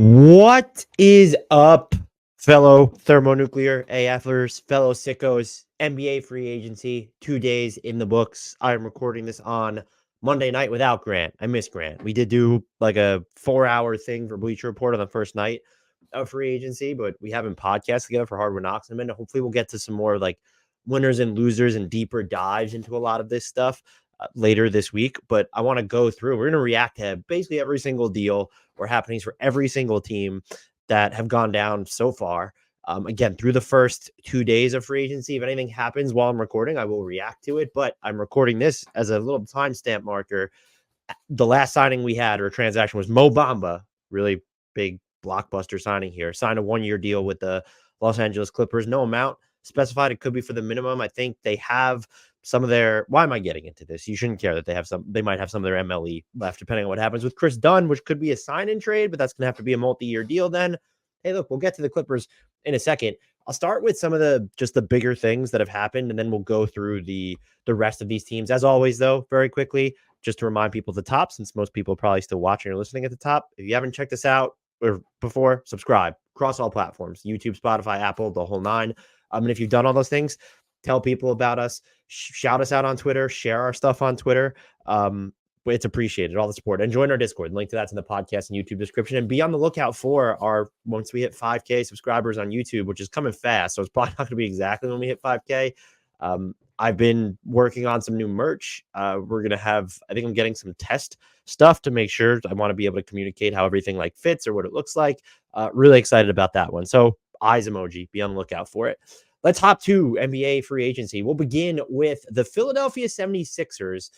What is up, fellow thermonuclear AFers, fellow sickos? NBA free agency, 2 days in the books. I'm recording this on Monday night without Grant. I miss Grant. We did do like a 4-hour thing for Bleacher Report on the first night of free agency, but we haven't podcast together for HardwoodKnocks in a minute. Hopefully we'll get to some more like winners and losers and deeper dives into a lot of this stuff later this week. But I want to go through, we're going to react to basically every single deal or happenings for every single team that have gone down so far. Again, through the first 2 days of free agency, if anything happens while I'm recording, I will react to it. But I'm recording this as a little timestamp marker. The last signing we had or transaction was Mo Bamba, really big blockbuster signing here. Signed a 1-year deal with the Los Angeles Clippers. No amount specified. It could be for the minimum. I think they have some of their, why am I getting into this? You shouldn't care that they might have some of their MLE left, depending on what happens with Chris Dunn, which could be a sign and trade, but that's going to have to be a multi-year deal then. Hey, look, we'll get to the Clippers in a second. I'll start with some of the bigger things that have happened, and then we'll go through the rest of these teams. As always, though, very quickly, just to remind people at the top, since most people are probably still watching or listening at the top, if you haven't checked us out or before, subscribe across all platforms, YouTube, Spotify, Apple, the whole nine. And if you've done all those things, tell people about us, shout us out on Twitter, share our stuff on Twitter. It's appreciated, all the support, and join our Discord. Link to that's in the podcast and YouTube description, and be on the lookout for our, once we hit 5K subscribers on YouTube, which is coming fast. So it's probably not going to be exactly when we hit 5K. I've been working on some new merch. We're going to have, I think I'm getting some test stuff to make sure. I want to be able to communicate how everything like fits or what it looks like. Really excited about that one. So eyes emoji, be on the lookout for it. Let's hop to NBA free agency. We'll begin with the Philadelphia 76ers.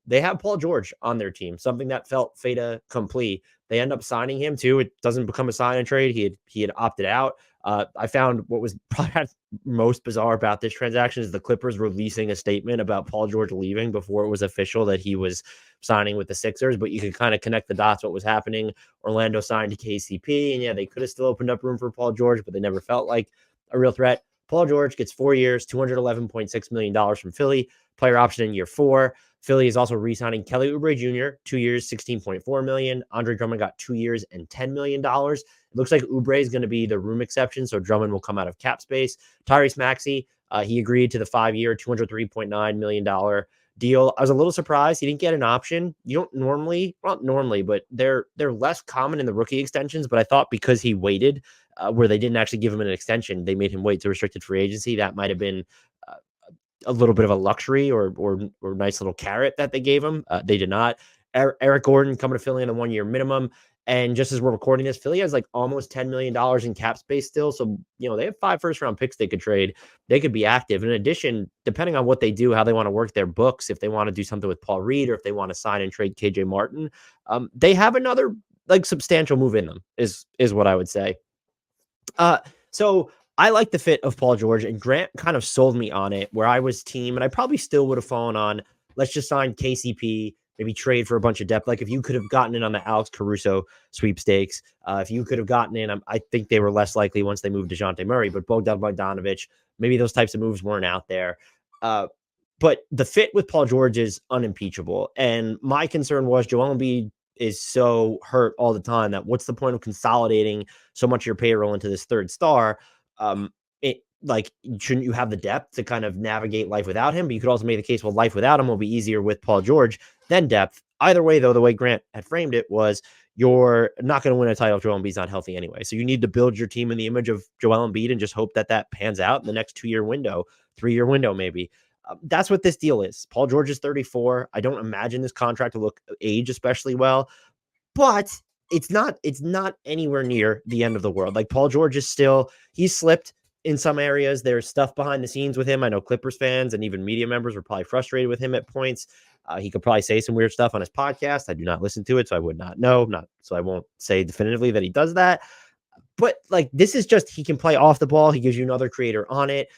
They have Paul George on their team, something that felt fait accompli. They end up signing him too. It doesn't become a sign and trade. He had opted out. I found what was probably most bizarre about this transaction is the Clippers releasing a statement about Paul George leaving before it was official that he was signing with the Sixers, but you could kind of connect the dots what was happening. Orlando signed to KCP, and yeah, they could have still opened up room for Paul George, but they never felt like a real threat. Paul George gets 4 years, $211.6 million from Philly, player option in year 4. Philly is also re-signing Kelly Oubre Jr., 2 years, $16.4 million. Andre Drummond got 2 years and $10 million. It looks like Oubre is going to be the room exception, so Drummond will come out of cap space. Tyrese Maxey, he agreed to the 5-year, $203.9 million deal. I was a little surprised he didn't get an option. You don't normally, not normally, but they're less common in the rookie extensions, but I thought because he waited, where they didn't actually give him an extension, they made him wait to restricted free agency. That might have been a little bit of a luxury or nice little carrot that they gave him. They did not. Eric Gordon coming to Philly on a 1-year minimum. And just as we're recording this, Philly has like almost $10 million in cap space still. So, they have 5 first-round picks they could trade. They could be active. In addition, depending on what they do, how they want to work their books, if they want to do something with Paul Reed or if they want to sign and trade KJ Martin, they have another like substantial move in them is what I would say. So I like the fit of Paul George, and Grant kind of sold me on it where I was team, and I probably still would have fallen on, let's just sign KCP, maybe trade for a bunch of depth. Like if you could have gotten in on the Alex Caruso sweepstakes, if you could have gotten in, I think they were less likely once they moved DeJounte Murray, but Bogdan Bogdanovic, maybe those types of moves weren't out there. But the fit with Paul George is unimpeachable. And my concern was Joel Embiid is so hurt all the time that what's the point of consolidating so much of your payroll into this third star? Shouldn't you have the depth to kind of navigate life without him? But you could also make the case, well, life without him will be easier with Paul George than depth. Either way, though, the way Grant had framed it was you're not going to win a title if Joel Embiid's not healthy anyway. So you need to build your team in the image of Joel Embiid and just hope that pans out in the next 2-year window, 3-year window, maybe. That's what this deal is. Paul George is 34. I don't imagine this contract to look age especially well, but it's not anywhere near the end of the world. Like Paul George is still, he's slipped in some areas. There's stuff behind the scenes with him. I know Clippers fans and even media members were probably frustrated with him at points. He could probably say some weird stuff on his podcast. I do not listen to it, so I would not know. So I won't say definitively that he does that. But like, this is just, he can play off the ball. He gives you another creator on it.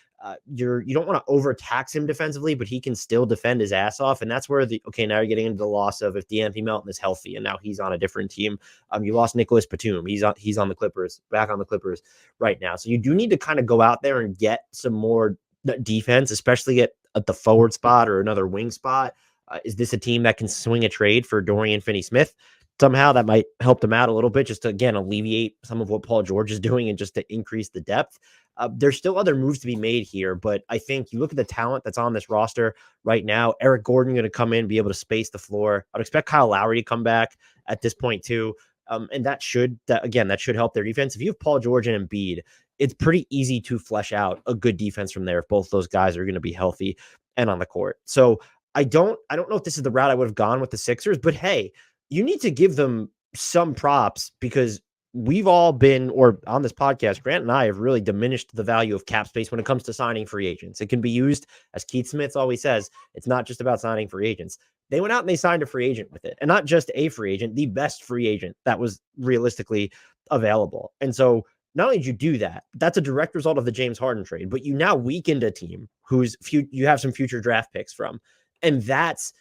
You don't want to overtax him defensively, but he can still defend his ass off. And that's where now you're getting into the loss of if DeAnthony Melton is healthy and now he's on a different team. You lost Nicholas Batum. He's on the Clippers, back on the Clippers right now. So you do need to kind of go out there and get some more defense, especially at the forward spot or another wing spot. Is this a team that can swing a trade for Dorian Finney-Smith? somehow that might help them out a little bit just to, again, alleviate some of what Paul George is doing and just to increase the depth. There's still other moves to be made here, but I think you look at the talent that's on this roster right now. Eric Gordon going to come in, be able to space the floor. I'd expect Kyle Lowry to come back at this point too. And that should help their defense. If you have Paul George and Embiid, it's pretty easy to flesh out a good defense from there if both those guys are going to be healthy and on the court. So I don't know if this is the route I would have gone with the Sixers, but hey, you need to give them some props because we've all been, or on this podcast, Grant and I have really diminished the value of cap space when it comes to signing free agents. It can be used, as Keith Smith always says, it's not just about signing free agents. They went out and they signed a free agent with it, and not just a free agent, the best free agent that was realistically available. And so not only did you do that, that's a direct result of the James Harden trade, but you now weakened a team whose you have some future draft picks from. And that's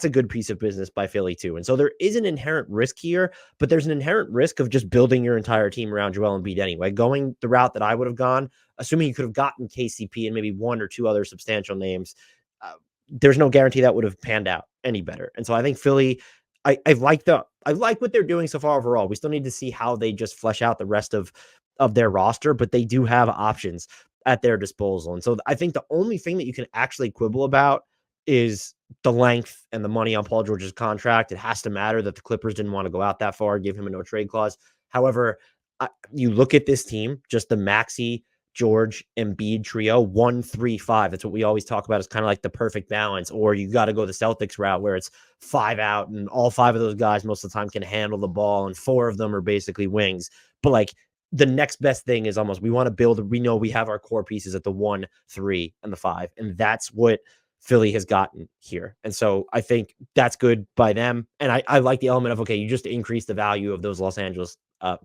a good piece of business by Philly too. And so there is an inherent risk here, but there's an inherent risk of just building your entire team around Joel Embiid anyway. Going the route that I would have gone, assuming you could have gotten KCP and maybe one or two other substantial names, there's no guarantee that would have panned out any better. And so I think Philly, I like what they're doing so far overall. We still need to see how they just flesh out the rest of their roster, but they do have options at their disposal. And so I think the only thing that you can actually quibble about is the length and the money on Paul George's contract. It has to matter that the Clippers didn't want to go out that far, give him a no trade clause. However, you look at this team, just the Maxey, George, Embiid trio, 1-3-5. That's what we always talk about as kind of like the perfect balance. Or you got to go the Celtics route where it's 5 out and all 5 of those guys most of the time can handle the ball and 4 of them are basically wings. But like the next best thing is almost we want to build. We know we have our core pieces at the 1, 3, and the 5, and that's what Philly has gotten here. And so I think that's good by them. And I like the element of, okay, you just increase the value of those Los Angeles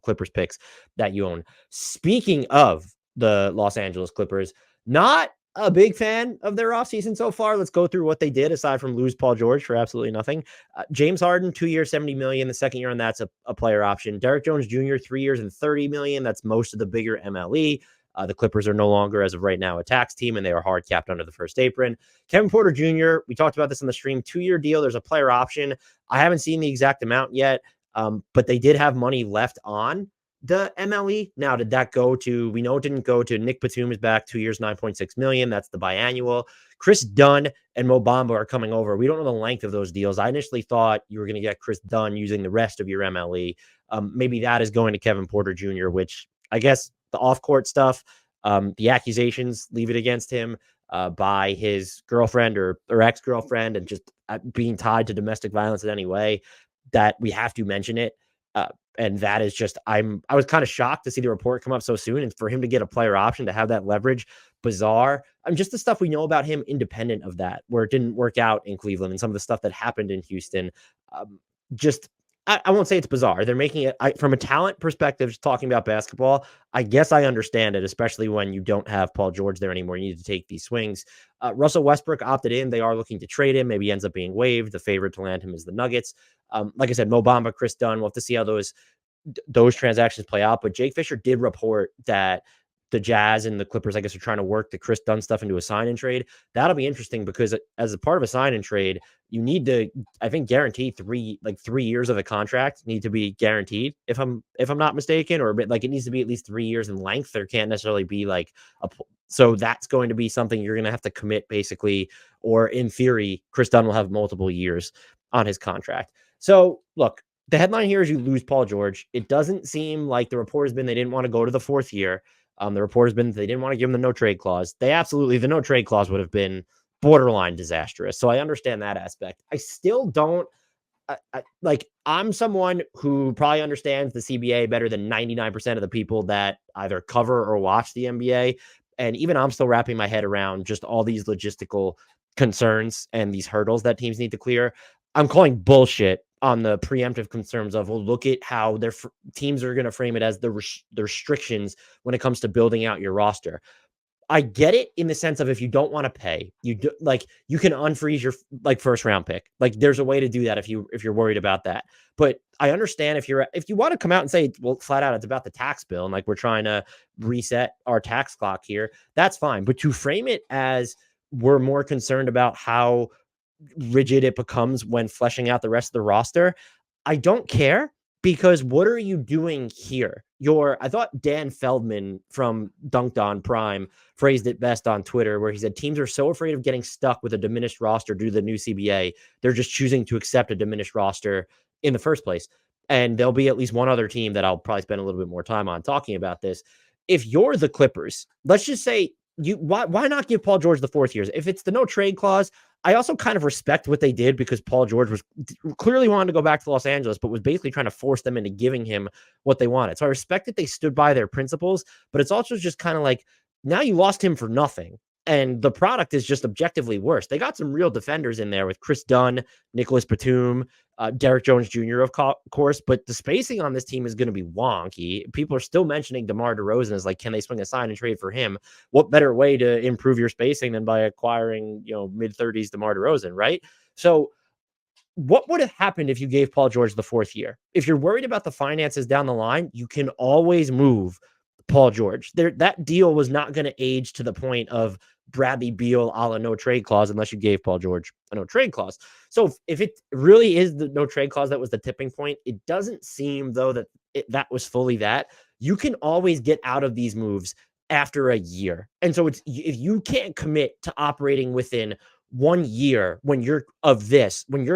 Clippers picks that you own. Speaking of the Los Angeles Clippers, not a big fan of their offseason so far. Let's go through what they did aside from lose Paul George for absolutely nothing. James Harden, 2 years, $70 million. The second year on that's a player option. Derrick Jones Jr., 3 years and $30 million. That's most of the bigger MLE. The Clippers are no longer, as of right now, a tax team, and they are hard capped under the first apron. Kevin Porter Jr., we talked about this on the stream, 2-year deal. There's a player option. I haven't seen the exact amount yet, but they did have money left on the MLE. Now, did that go to, we know it didn't go to Nick Batum is back, 2 years, $9.6 million. That's the biannual. Chris Dunn and Mo Bamba are coming over. We don't know the length of those deals. I initially thought you were going to get Chris Dunn using the rest of your MLE. Maybe that is going to Kevin Porter Jr., which I guess the off-court stuff, the accusations, leave it against him by his girlfriend or ex-girlfriend and just being tied to domestic violence in any way, that we have to mention it. And that is just, I was kind of shocked to see the report come up so soon and for him to get a player option, to have that leverage, bizarre. Just the stuff we know about him independent of that, where it didn't work out in Cleveland and some of the stuff that happened in Houston. I won't say it's bizarre. They're making it, from a talent perspective, just talking about basketball, I guess I understand it, especially when you don't have Paul George there anymore. You need to take these swings. Russell Westbrook opted in. They are looking to trade him. Maybe he ends up being waived. The favorite to land him is the Nuggets. Like I said, Mo Bamba, Chris Dunn, we'll have to see how those transactions play out. But Jake Fisher did report that the Jazz and the Clippers, I guess, are trying to work the Chris Dunn stuff into a sign and trade. That'll be interesting because as a part of a sign and trade, you need to, I think, guarantee 3 years of the contract need to be guaranteed. If I'm not mistaken, or like it needs to be at least 3 years in length. There can't necessarily be so that's going to be something you're going to have to commit basically, or in theory, Chris Dunn will have multiple years on his contract. So look, the headline here is you lose Paul George. It doesn't seem like the report has been they didn't want to go to the 4th year. The report has been they didn't want to give him the no trade clause. The no trade clause would have been borderline disastrous. So I understand that aspect. I still don't I'm someone who probably understands the CBA better than 99% of the people that either cover or watch the NBA. And even I'm still wrapping my head around just all these logistical concerns and these hurdles that teams need to clear. I'm calling bullshit on the preemptive concerns of, well, look at how their teams are going to frame it as the restrictions when it comes to building out your roster. I get it in the sense of if you don't want to pay, you can unfreeze your first round pick. There's a way to do that if you're worried about that. But I understand if you want to come out and say, well, flat out, it's about the tax bill and we're trying to reset our tax clock here, that's fine. But to frame it as we're more concerned about how rigid it becomes when fleshing out the rest of the roster, I don't care because what are you doing here? I thought Dan Feldman from Dunked on Prime phrased it best on Twitter, where he said teams are so afraid of getting stuck with a diminished roster due to the new CBA. They're just choosing to accept a diminished roster in the first place. And there'll be at least one other team that I'll probably spend a little bit more time on talking about this. If you're the Clippers, let's just say why not give Paul George the 4th year? If it's the no trade clause, I also kind of respect what they did because Paul George was clearly wanted to go back to Los Angeles, but was basically trying to force them into giving him what they wanted. So I respect that they stood by their principles, but it's also just kind of like, now you lost him for nothing. And the product is just objectively worse. They got some real defenders in there with Chris Dunn, Nicholas Batum, Derek Jones Jr., of course, but the spacing on this team is going to be wonky. People are still mentioning DeMar DeRozan as like, can they swing a sign and trade for him? What better way to improve your spacing than by acquiring, mid-30s DeMar DeRozan, right? So what would have happened if you gave Paul George the 4th year? If you're worried about the finances down the line, you can always move Paul George. That deal was not going to age to the point of Bradley Beal a la no trade clause unless you gave Paul George a no trade clause. So if it really is the no trade clause that was the tipping point, it doesn't seem, though, that that was fully that. You can always get out of these moves after a year. And so if you can't commit to operating within 1 year when your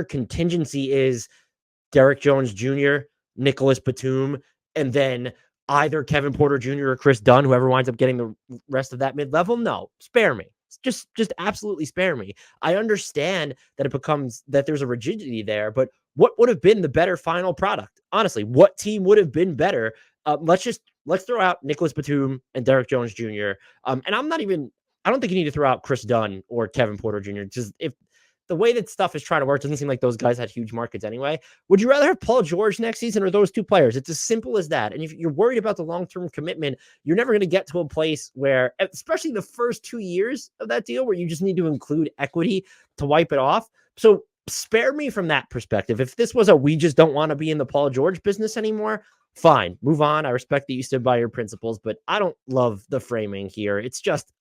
contingency is Derek Jones Jr., Nicholas Batum, and then either Kevin Porter Jr. or Chris Dunn, whoever winds up getting the rest of that mid-level, no, spare me. Just absolutely spare me. I understand that there's a rigidity there, but what would have been the better final product? Honestly, what team would have been better? Let's throw out Nicholas Batum and Derek Jones Jr. And I don't think you need to throw out Chris Dunn or Kevin Porter Jr. Just if the way that stuff is trying to work, doesn't seem like those guys had huge markets anyway. Would you rather have Paul George next season or those two players? It's as simple as that. And if you're worried about the long-term commitment, you're never going to get to a place where, especially the first 2 years of that deal, where you just need to include equity to wipe it off. So spare me from that perspective. If this was we just don't want to be in the Paul George business anymore, fine, move on. I respect that you stood by your principles, but I don't love the framing here. It's just,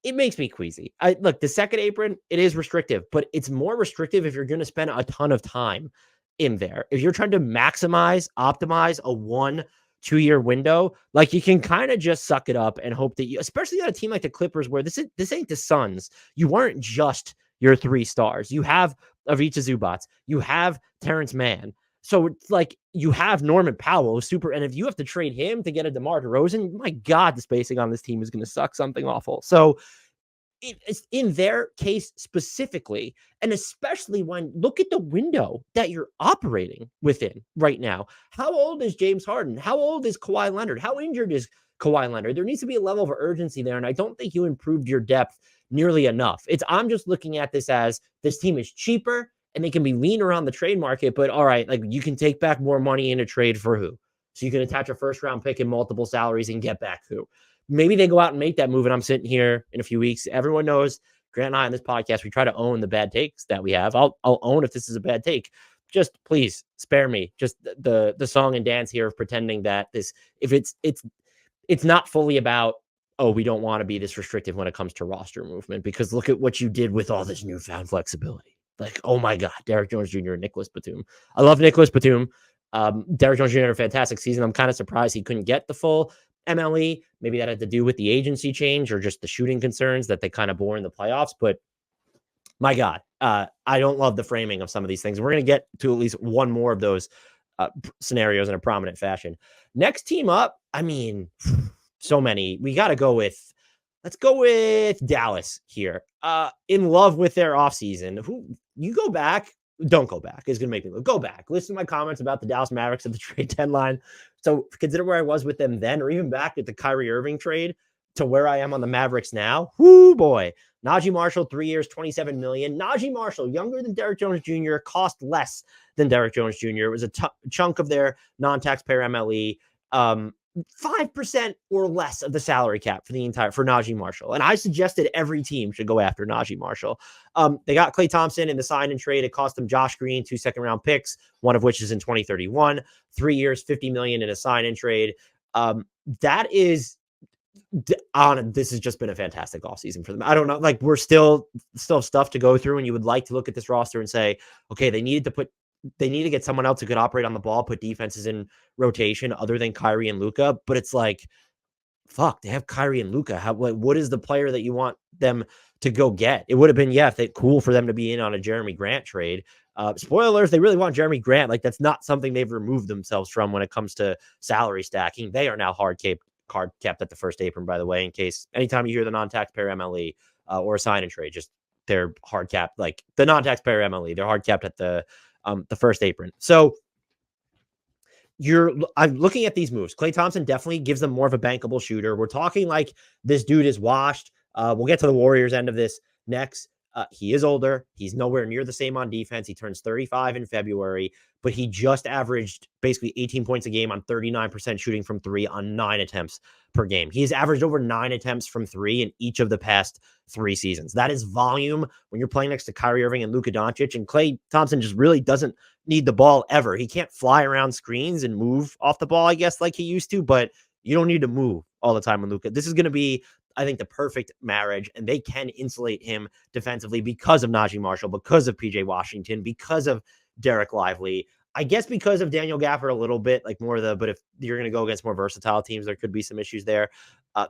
it makes me queasy. Look, the second apron, it is restrictive, but it's more restrictive if you're going to spend a ton of time in there. If you're trying to optimize a 1-2 year window, like, you can kind of just suck it up and hope that especially on a team like the Clippers, where this ain't the Suns. You weren't just your 3 stars. You have Ivica Zubac. You have Terrence Mann. So it's like you have Norman Powell, and if you have to trade him to get a DeMar DeRozan, my God, the spacing on this team is going to suck something awful. So it's in their case specifically, and especially when look at the window that you're operating within right now. How old is James Harden? How old is Kawhi Leonard? How injured is Kawhi Leonard? There needs to be a level of urgency there, and I don't think you improved your depth nearly enough. I'm just looking at this as this team is cheaper and they can be leaner on the trade market, but all right, like, you can take back more money in a trade for who? So you can attach a first round pick and multiple salaries and get back who? Maybe they go out and make that move, and I'm sitting here in a few weeks. Everyone knows Grant and I on this podcast, we try to own the bad takes that we have. I'll own if this is a bad take. Just please spare me. Just the song and dance here of pretending that it's not fully about, we don't want to be this restrictive when it comes to roster movement, because look at what you did with all this newfound flexibility. Like, oh my God, Derek Jones Jr. and Nicholas Batum. I love Nicholas Batum. Derek Jones Jr. had a fantastic season. I'm kind of surprised he couldn't get the full MLE. Maybe that had to do with the agency change or just the shooting concerns that they kind of bore in the playoffs. But my God, I don't love the framing of some of these things. We're going to get to at least one more of those scenarios in a prominent fashion. Next team up, so many. Let's go with Dallas here. In love with their offseason. Don't go back. It's going to make me go back. Listen to my comments about the Dallas Mavericks at the trade deadline. So consider where I was with them then, or even back at the Kyrie Irving trade to where I am on the Mavericks now. Whoo, boy. Najee Marshall, 3 years, $27 million. Najee Marshall, younger than Derek Jones Jr., cost less than Derek Jones Jr. It was a chunk of their non-taxpayer MLE. 5% or less of the salary cap for Najee Marshall. And I suggested every team should go after Najee Marshall. They got Klay Thompson in the sign and trade. It cost them Josh Green, 2 second-round picks, one of which is in 2031, 3 years, $50 million in a sign and trade. This has just been a fantastic offseason for them. I don't know, like, we're still stuff to go through, and you would like to look at this roster and say, okay, they needed to put they need to get someone else who could operate on the ball, put defenses in rotation other than Kyrie and Luka. But it's like, fuck, they have Kyrie and Luka. What is the player that you want them to go get? It would have been, if they cool for them to be in on a Jeremy Grant trade. Spoilers, they really want Jeremy Grant. Like, that's not something they've removed themselves from when it comes to salary stacking. They are now hard kept at the first apron, by the way, in case anytime you hear the non-taxpayer MLE or a sign and trade, just they're hard capped, like the non-taxpayer MLE, they're hard capped at the first apron. So I'm looking at these moves. Klay Thompson definitely gives them more of a bankable shooter. We're talking like this dude is washed. We'll get to the Warriors end of this next. He is older. He's nowhere near the same on defense. He turns 35 in February, but he just averaged basically 18 points a game on 39% shooting from three on 9 attempts per game. He's averaged over 9 attempts from three in each of the past 3 seasons. That is volume when you're playing next to Kyrie Irving and Luka Doncic, and Klay Thompson just really doesn't need the ball ever. He can't fly around screens and move off the ball, I guess, like he used to, but you don't need to move all the time with Luka. This is going to be, I think, the perfect marriage, and they can insulate him defensively because of Najee Marshall, because of PJ Washington, because of Derek Lively. I guess because of Daniel Gafford a little bit, like more of the, but if you're going to go against more versatile teams, there could be some issues there.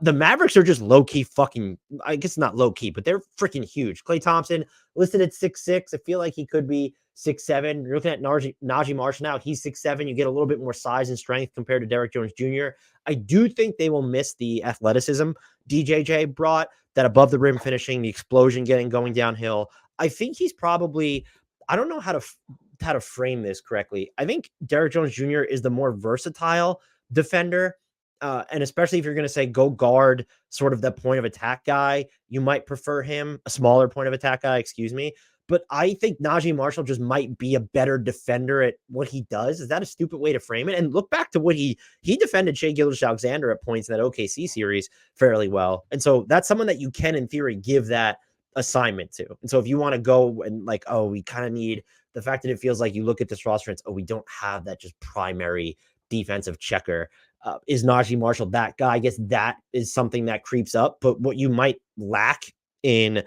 The Mavericks are just low-key fucking, I guess not low-key, but they're freaking huge. Klay Thompson listed at 6'6". I feel like he could be 6'7". You're looking at Najee Marshall now. He's 6'7". You get a little bit more size and strength compared to Derrick Jones Jr. I do think they will miss the athleticism DJJ brought, that above the rim finishing, the explosion going downhill. I think he's probably, I don't know how to frame this correctly. I think Derrick Jones Jr. is the more versatile defender. And especially if you're going to say go guard sort of the point of attack guy, you might prefer him, a smaller point of attack guy, excuse me. But I think Najee Marshall just might be a better defender at what he does. Is that a stupid way to frame it? And look back to what he defended Shai Gilgeous-Alexander at points in that OKC series fairly well. And so that's someone that you can, in theory, give that assignment to. And so if you want to go and like, oh, we kind of need the fact that it feels like you look at this roster and it's, oh, we don't have that just primary defensive checker. Is Najee Marshall that guy? I guess that is something that creeps up. But what you might lack in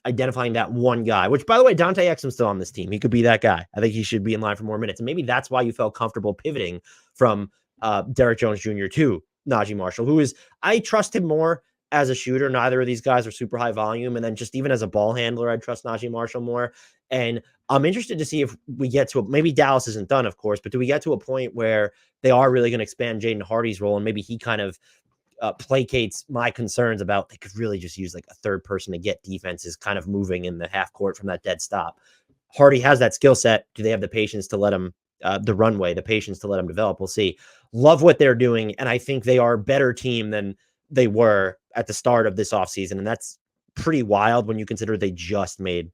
identifying that one guy, which, by the way, Dante Exum's still on this team. He could be that guy. I think he should be in line for more minutes. And maybe that's why you felt comfortable pivoting from Derrick Jones Jr. to Najee Marshall, who is, I trust him more as a shooter. Neither of these guys are super high volume. And then just even as a ball handler, I trust Najee Marshall more. And I'm interested to see if we get to maybe Dallas isn't done, of course, but do we get to a point where they are really going to expand Jaden Hardy's role, and maybe he kind of placates my concerns about they could really just use like a third person to get defenses kind of moving in the half court from that dead stop. Hardy has that skill set. Do they have the patience to let him the patience to let him develop? We'll see. Love what they're doing, and I think they are a better team than they were at the start of this offseason, and that's pretty wild when you consider they just made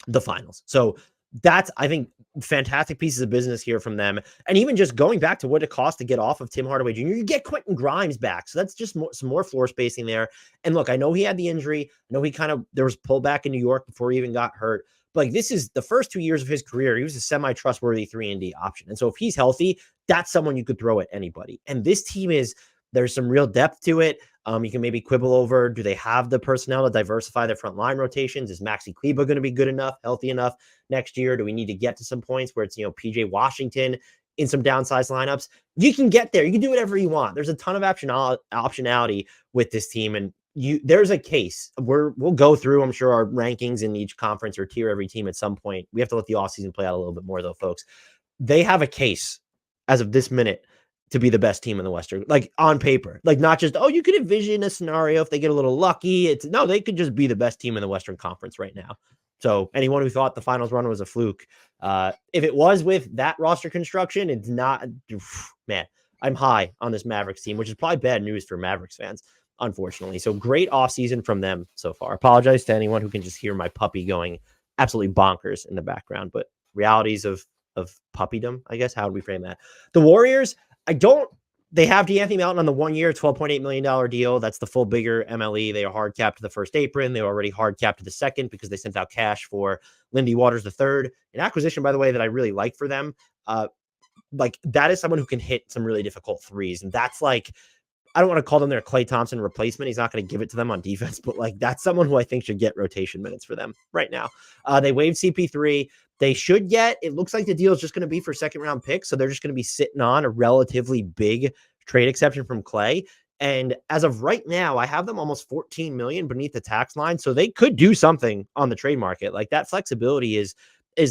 the finals. So that's, I think, fantastic pieces of business here from them. And even just going back to what it cost to get off of Tim Hardaway Jr., you get Quentin Grimes back. So that's just some more floor spacing there. And look, I know he had the injury. I know there was pullback in New York before he even got hurt. But like, this is the first 2 years of his career. He was a semi-trustworthy 3-and-D option. And so if he's healthy, that's someone you could throw at anybody. And this team there's some real depth to it. You can maybe quibble over, do they have the personnel to diversify their front line rotations? Is Maxi Kleber going to be good enough, healthy enough next year? Do we need to get to some points where it's, PJ Washington in some downsized lineups? You can get there. You can do whatever you want. There's a ton of optionality with this team. And there's a case. We'll go through, I'm sure, our rankings in each conference or tier every team at some point. We have to let the offseason play out a little bit more, though, folks. They have a case as of this minute to be the best team in the Western, like on paper, like not just, oh, you could envision a scenario if they get a little lucky. They could just be the best team in the Western Conference right now. So anyone who thought the finals run was a fluke, if it was with that roster construction, it's not, man, I'm high on this Mavericks team, which is probably bad news for Mavericks fans, unfortunately. So great offseason from them so far. Apologize to anyone who can just hear my puppy going absolutely bonkers in the background, but realities of puppydom, I guess. How do we frame that? The Warriors, they have DeAnthony Melton on the 1 year, $12.8 million deal. That's the full bigger MLE. They are hard capped to the first apron. They were already hard capped to the second because they sent out cash for Lindy Waters III. An acquisition, by the way, that I really like for them. Like that is someone who can hit some really difficult threes. And that's like, I don't want to call them their Klay Thompson replacement. He's not going to give it to them on defense, but like that's someone who I think should get rotation minutes for them right now. They waived CP3. they should get, it looks like the deal is just going to be for second round picks. So they're just going to be sitting on a relatively big trade exception from Clay. And as of right now, I have them almost 14 million beneath the tax line. So they could do something on the trade market. Like that flexibility is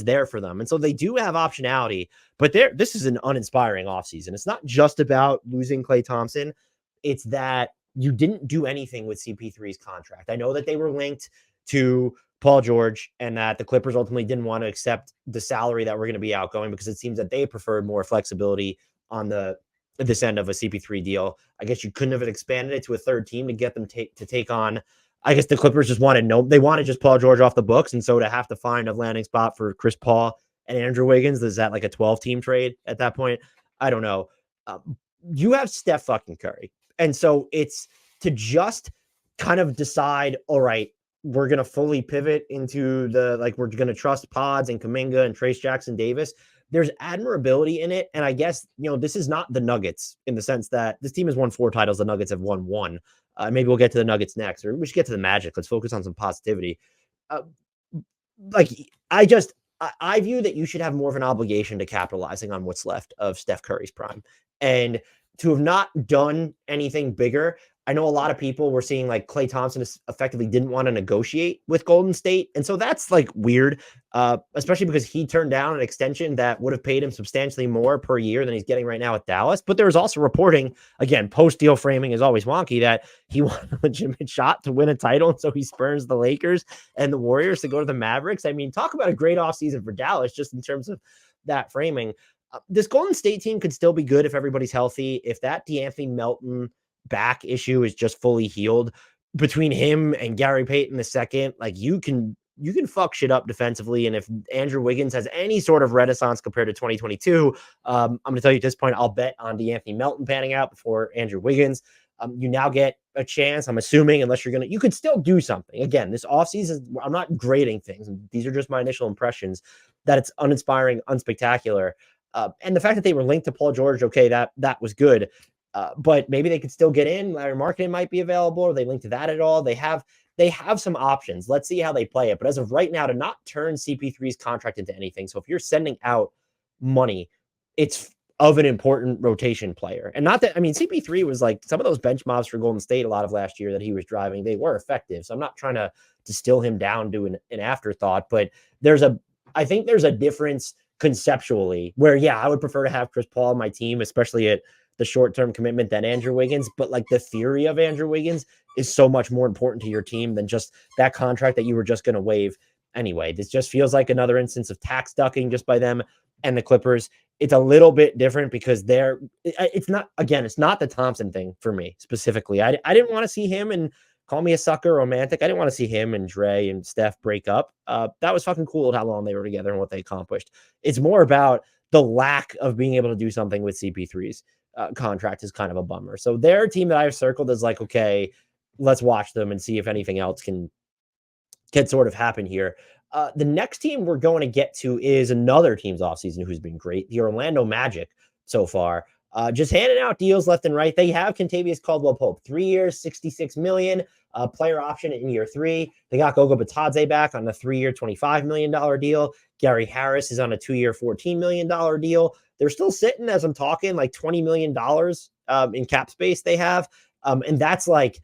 there for them. And so they do have optionality, but this is an uninspiring offseason. It's not just about losing Klay Thompson. It's that you didn't do anything with CP3's contract. I know that they were linked to Paul George and that the Clippers ultimately didn't want to accept the salary that were going to be outgoing because it seems that they preferred more flexibility on this end of a CP3 deal. I guess you couldn't have expanded it to a third team to get them to take on. I guess the Clippers just they wanted just Paul George off the books. And so to have to find a landing spot for Chris Paul and Andrew Wiggins, is that like a 12-team trade at that point? I don't know. You have Steph fucking Curry. And so it's to just kind of decide, all right, we're going to fully pivot into we're going to trust Pods and Kuminga and Trace Jackson Davis. There's admirability in it. And I guess, this is not the Nuggets in the sense that this team has won 4 titles. The Nuggets have won 1. Maybe we'll get to the Nuggets next, or we should get to the Magic. Let's focus on some positivity. I view that you should have more of an obligation to capitalizing on what's left of Steph Curry's prime. And to have not done anything bigger, I know a lot of people were seeing like Klay Thompson effectively didn't want to negotiate with Golden State. And so that's like weird, especially because he turned down an extension that would have paid him substantially more per year than he's getting right now at Dallas. But there was also reporting, again, post-deal framing is always wonky, that he wanted a legitimate shot to win a title. And so he spurns the Lakers and the Warriors to go to the Mavericks. I mean, talk about a great offseason for Dallas just in terms of that framing. This Golden State team could still be good if everybody's healthy. If that DeAnthony Melton back issue is just fully healed between him and Gary Payton II, like you can fuck shit up defensively. And if Andrew Wiggins has any sort of renaissance compared to 2022, I'm going to tell you at this point, I'll bet on DeAnthony Melton panning out before Andrew Wiggins. You now get a chance, I'm assuming, unless you could still do something. Again, this offseason, I'm not grading things. These are just my initial impressions, that it's uninspiring, unspectacular. And the fact that they were linked to Paul George, okay, that was good. But maybe they could still get in. Larry Marketing might be available. Are they linked to that at all? They have some options. Let's see how they play it. But as of right now, to not turn CP3's contract into anything. So if you're sending out money, it's of an important rotation player. And not that, I mean, CP3 was like some of those bench mobs for Golden State a lot of last year that he was driving. They were effective. So I'm not trying to distill him down to an afterthought, but I think there's a difference conceptually where, yeah, I would prefer to have Chris Paul on my team, especially at the short-term commitment than Andrew Wiggins. But like the theory of Andrew Wiggins is so much more important to your team than just that contract that you were just going to waive anyway. This just feels like another instance of tax ducking just by them and the Clippers. It's a little bit different because it's not the Thompson thing for me specifically. I didn't want to see him, and call me a sucker romantic, I didn't want to see him and Dre and Steph break up. That was fucking cool how long they were together and what they accomplished. It's more about the lack of being able to do something with CP3's contract is kind of a bummer. So they're a team that I have circled as like, okay, let's watch them and see if anything else can sort of happen here. The next team we're going to get to is another team's offseason who's been great, the Orlando Magic so far. Just handing out deals left and right. They have Kentavious Caldwell-Pope, 3 years, $66 million, player option in year 3. They got Goga Bitadze back on a 3-year, $25 million deal. Gary Harris is on a 2-year, $14 million deal. They're still sitting, as I'm talking, like $20 million in cap space they have. And that's like,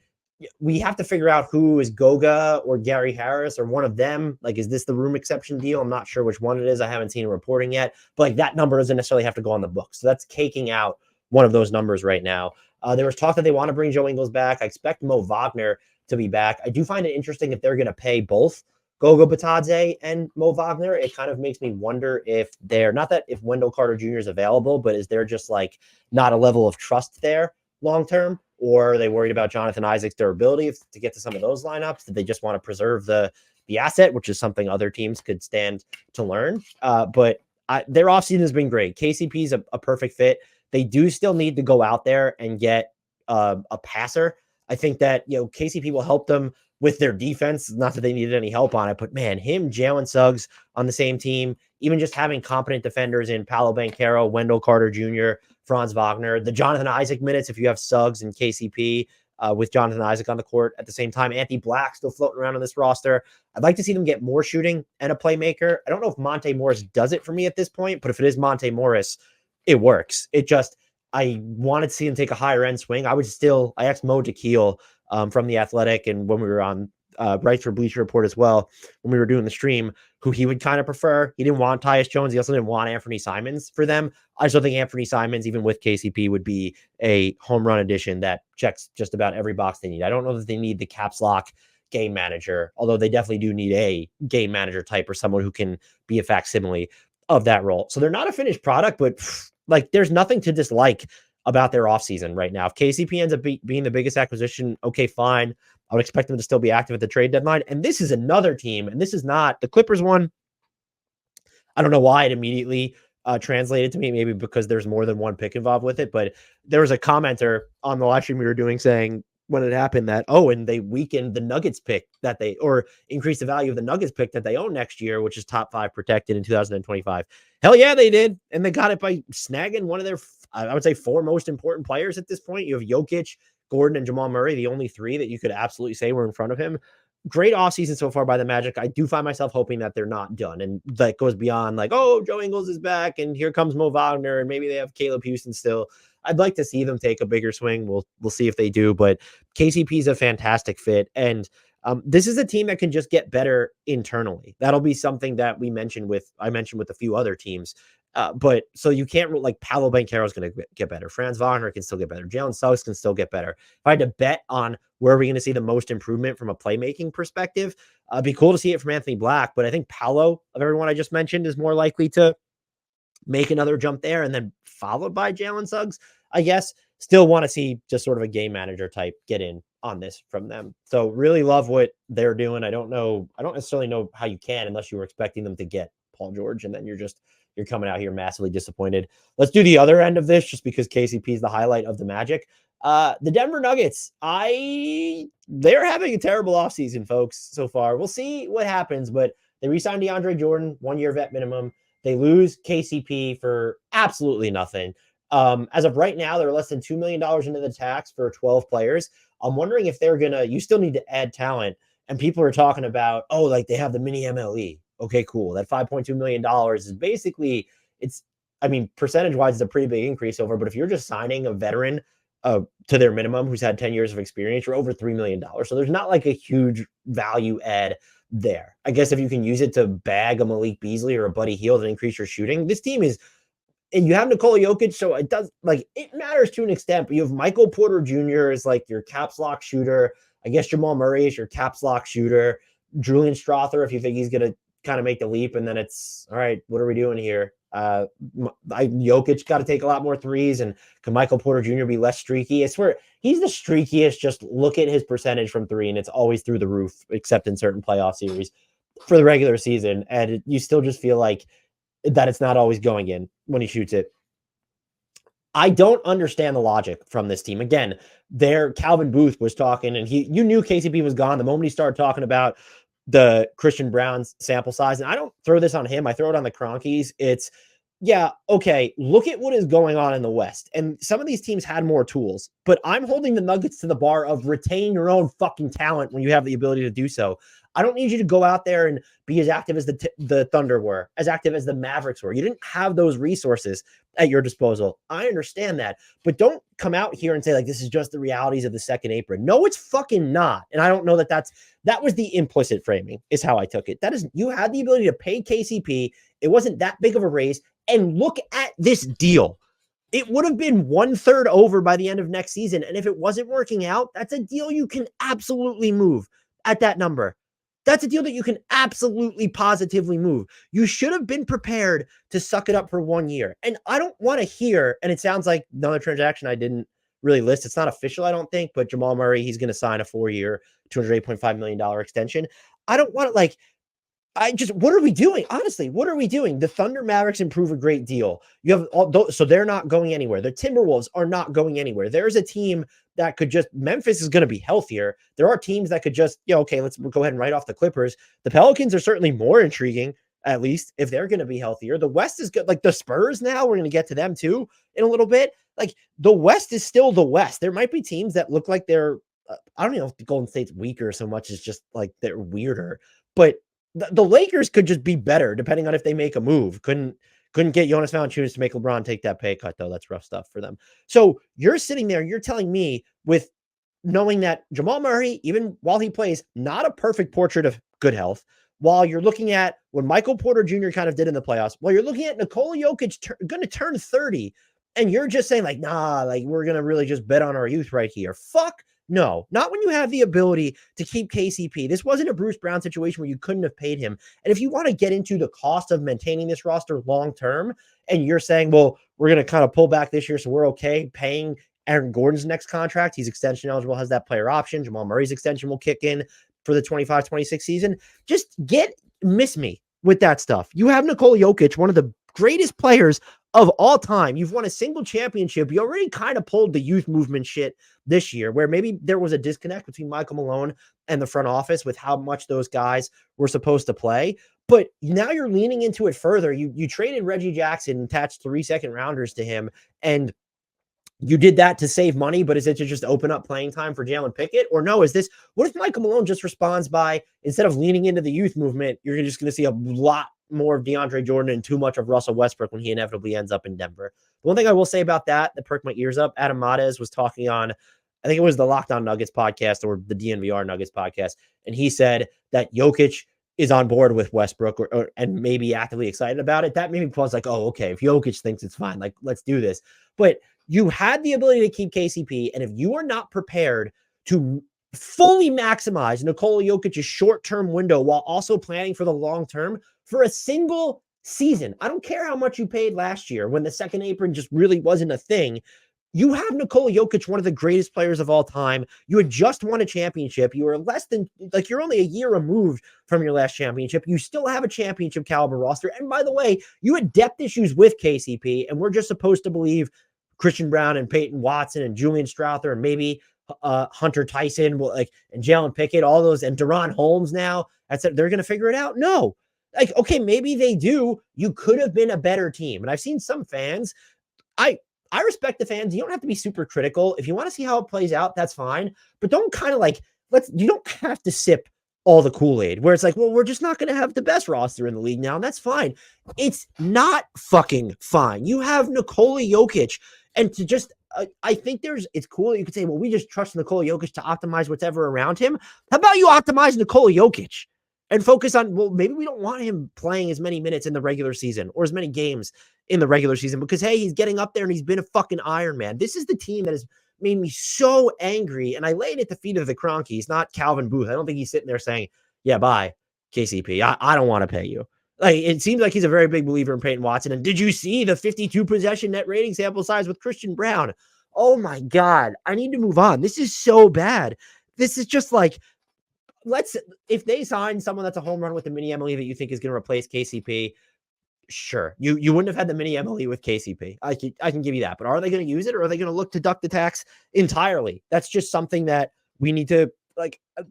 we have to figure out who is Goga or Gary Harris or one of them. Like, is this the room exception deal? I'm not sure which one it is. I haven't seen a reporting yet, but like that number doesn't necessarily have to go on the books. So that's caking out one of those numbers right now. There was talk that they want to bring Joe Ingles back. I expect Mo Wagner to be back. I do find it interesting if they're going to pay both Goga Bitadze and Mo Wagner. It kind of makes me wonder if if Wendell Carter Jr. is available, but is there just like not a level of trust there long-term? Or are they worried about Jonathan Isaac's durability to get to some of those lineups? Did they just want to preserve the asset, which is something other teams could stand to learn? But their offseason has been great. KCP is a perfect fit. They do still need to go out there and get a passer. I think that, KCP will help them with their defense. Not that they needed any help on it, but man, him, Jalen Suggs on the same team, even just having competent defenders in Paolo Banchero, Wendell Carter Jr., Franz Wagner, the Jonathan Isaac minutes, if you have Suggs and KCP, with Jonathan Isaac on the court at the same time. Anthony Black still floating around on this roster. I'd like to see them get more shooting and a playmaker. I don't know if Monte Morris does it for me at this point, but if it is Monte Morris, it works. I wanted to see him take a higher end swing. I asked Mo Dakhil from The Athletic, and when we were on writes for Bleacher Report as well, when we were doing the stream, who he would kind of prefer. He didn't want Tyus Jones. He also didn't want Anthony Simons for them. I still think Anthony Simons, even with KCP, would be a home run addition that checks just about every box they need. I don't know that they need the caps lock game manager, although they definitely do need a game manager type or someone who can be a facsimile of that role. So they're not a finished product, but like there's nothing to dislike about their offseason right now. If KCP ends up being the biggest acquisition, okay, fine. I would expect them to still be active at the trade deadline. And this is another team, and this is not the Clippers one. I don't know why it immediately translated to me, maybe because there's more than one pick involved with it. But there was a commenter on the live stream we were doing saying when it happened that, and they weakened the Nuggets pick or increased the value of the Nuggets pick that they own next year, which is top 5 protected in 2025. Hell yeah, they did. And they got it by snagging one of their, I would say, 4 most important players at this point. You have Jokic, Gordon, and Jamal Murray, the only 3 that you could absolutely say were in front of him. Great offseason so far by the Magic. I do find myself hoping that they're not done. And that goes beyond like, Joe Ingles is back and here comes Mo Wagner and maybe they have Caleb Houston still. I'd like to see them take a bigger swing. We'll see if they do, but KCP is a fantastic fit. And this is a team that can just get better internally. That'll be something that I mentioned with a few other teams. But so you can't like Paolo Banchero is going to get better. Franz Wagner can still get better. Jalen Suggs can still get better. If I had to bet on where are we going to see the most improvement from a playmaking perspective, it'd be cool to see it from Anthony Black. But I think Paolo, of everyone I just mentioned, is more likely to make another jump there, and then followed by Jalen Suggs, I guess. Still want to see just sort of a game manager type get in on this from them. So really love what they're doing. I don't necessarily know how you can unless you were expecting them to get Paul George, and then you're coming out here massively disappointed. Let's do the other end of this just because KCP is the highlight of the Magic. The Denver Nuggets, they're having a terrible offseason, folks, so far. We'll see what happens, but they re-signed DeAndre Jordan, 1-year vet minimum. They lose KCP for absolutely nothing. As of right now, they're less than $2 million into the tax for 12 players. I'm wondering if you still need to add talent. And people are talking about, like they have the mini MLE. Okay, cool. That $5.2 million is basically, percentage-wise, it's a pretty big increase over. But if you're just signing a veteran to their minimum who's had 10 years of experience, you're over $3 million. So there's not like a huge value add there. I guess if you can use it to bag a Malik Beasley or a Buddy Hield and increase your shooting, this team is, and you have Nikola Jokic, so it matters to an extent, but you have Michael Porter Jr. as like your caps lock shooter. I guess Jamal Murray is your caps lock shooter. Julian Strawther, if you think he's going to kind of make the leap, and then it's, all right, what are we doing here? Jokic got to take a lot more threes, and can Michael Porter Jr. be less streaky? I swear, he's the streakiest. Just look at his percentage from 3, and it's always through the roof, except in certain playoff series for the regular season, and you still just feel like that it's not always going in when he shoots it. I don't understand the logic from this team. Again, Calvin Booth was talking, and you knew KCP was gone the moment he started talking about the Christian Brown's sample size. And I don't throw this on him. I throw it on the Cronkies. It's, okay, look at what is going on in the West. And some of these teams had more tools, but I'm holding the Nuggets to the bar of retain your own fucking talent when you have the ability to do so. I don't need you to go out there and be as active as the Thunder were, as active as the Mavericks were. You didn't have those resources at your disposal. I understand that, but don't come out here and say like, this is just the realities of the second apron. No, it's fucking not. And I don't know that was the implicit framing is how I took it. That is, you had the ability to pay KCP. It wasn't that big of a raise. And look at this deal. It would have been 1/3 over by the end of next season. And if it wasn't working out, that's a deal you can absolutely move at that number. That's a deal that you can absolutely positively move. You should have been prepared to suck it up for 1 year. And I don't want to hear, and it sounds like another transaction I didn't really list. It's not official, I don't think, but Jamal Murray, he's going to sign a 4-year, $208.5 million extension. I don't want to what are we doing? Honestly, what are we doing? The Thunder Mavericks improve a great deal. You have so they're not going anywhere. The Timberwolves are not going anywhere. There's a team that could Memphis is going to be healthier. There are teams that could just, okay, let's go ahead and write off the Clippers. The Pelicans are certainly more intriguing, at least if they're going to be healthier. The West is good. Like the Spurs now, we're going to get to them too in a little bit. Like the West is still the West. There might be teams that look like they're I don't know if the Golden State's weaker so much as just like they're weirder, but the Lakers could just be better depending on if they make a move. Couldn't get Jonas Valanciunas to make LeBron take that pay cut though. That's rough stuff for them. So you're sitting there, you're telling me with knowing that Jamal Murray, even while he plays, not a perfect portrait of good health. While you're looking at what Michael Porter Jr. kind of did in the playoffs, while you're looking at Nikola Jokic going to turn 30, and you're just saying like, nah, like we're going to really just bet on our youth right here. Fuck no, not when you have the ability to keep KCP. This wasn't a Bruce Brown situation where you couldn't have paid him. And if you want to get into the cost of maintaining this roster long term, and you're saying, well, we're going to kind of pull back this year, so we're okay paying Aaron Gordon's next contract. He's extension eligible, has that player option. Jamal Murray's extension will kick in for the 25-26 season. Just miss me with that stuff. You have Nikola Jokic, one of the greatest players of all time. You've won a single championship. You already kind of pulled the youth movement shit this year, where maybe there was a disconnect between Michael Malone and the front office with how much those guys were supposed to play. But now you're leaning into it further. You traded Reggie Jackson and attached 3 second rounders to him, and you did that to save money, but is it to just open up playing time for Jalen Pickett? Or no, what if Michael Malone just responds by, instead of leaning into the youth movement, you're just going to see a lot more of DeAndre Jordan and too much of Russell Westbrook when he inevitably ends up in Denver. The one thing I will say about that perked my ears up, Adam Mares was talking on, I think it was the Locked On Nuggets podcast or the DNVR Nuggets podcast, and he said that Jokic is on board with Westbrook and maybe actively excited about it. That made me pause like, oh, okay, if Jokic thinks it's fine, like, let's do this. But you had the ability to keep KCP, and if you are not prepared to fully maximize Nikola Jokic's short-term window while also planning for the long term for a single season, I don't care how much you paid last year when the second apron just really wasn't a thing. You have Nikola Jokic, one of the greatest players of all time. You had just won a championship. You were you're only a year removed from your last championship. You still have a championship caliber roster. And by the way, you had depth issues with KCP, and we're just supposed to believe Christian Brown and Peyton Watson and Julian Strawther and maybe Hunter Tyson and Jalen Pickett, all those, and Deron Holmes now. They're going to figure it out. No, okay, maybe they do. You could have been a better team. And I've seen some fans. I respect the fans. You don't have to be super critical. If you want to see how it plays out, that's fine. But don't kind of you don't have to sip all the Kool-Aid where it's like, well, we're just not going to have the best roster in the league now. And that's fine. It's not fucking fine. You have Nikola Jokic. And to just, I think it's cool. You could say, well, we just trust Nikola Jokic to optimize whatever around him. How about you optimize Nikola Jokic and focus on, well, maybe we don't want him playing as many minutes in the regular season or as many games in the regular season because, hey, he's getting up there and he's been a fucking Iron Man. This is the team that has made me so angry. And I laid at the feet of the Cronkies, not Calvin Booth. I don't think he's sitting there saying, yeah, bye, KCP. I don't want to pay you. It seems like he's a very big believer in Peyton Watson. And did you see the 52 possession net rating sample size with Christian Brown? Oh my God, I need to move on. This is so bad. This is just like, if they sign someone that's a home run with the mini MLE that you think is going to replace KCP, sure. You wouldn't have had the mini MLE with KCP. I can give you that. But are they going to use it, or are they going to look to duck the tax entirely? That's just something that we need to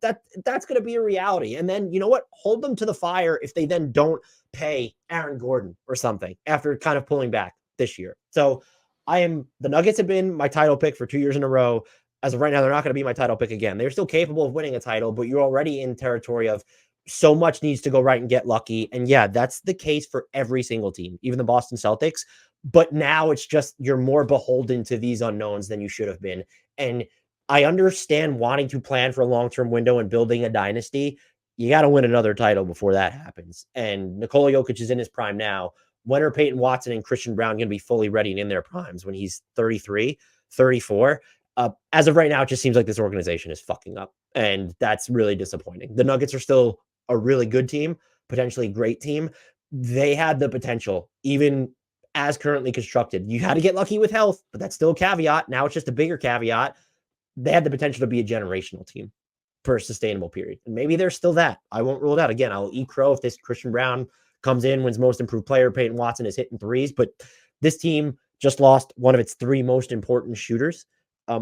that's going to be a reality. And then, you know what? Hold them to the fire if they then don't pay Aaron Gordon or something after kind of pulling back this year. So the Nuggets have been my title pick for 2 years in a row. As of right now, they're not going to be my title pick again. They're still capable of winning a title, but you're already in territory of so much needs to go right and get lucky. And yeah, that's the case for every single team, even the Boston Celtics. But now it's just you're more beholden to these unknowns than you should have been. And I understand wanting to plan for a long-term window and building a dynasty. You got to win another title before that happens. And Nikola Jokic is in his prime now. When are Peyton Watson and Christian Brown going to be fully ready and in their primes? When he's 33, 34? As of right now, it just seems like this organization is fucking up. And that's really disappointing. The Nuggets are still a really good team, potentially great team. They had the potential, even as currently constructed. You had to get lucky with health, but that's still a caveat. Now it's just a bigger caveat. They had the potential to be a generational team for a sustainable period. And maybe they're still that. I won't rule it out. Again, I'll eat crow if this Christian Brown comes in, wins most improved player. Peyton Watson is hitting threes, but this team just lost one of its 3 most important shooters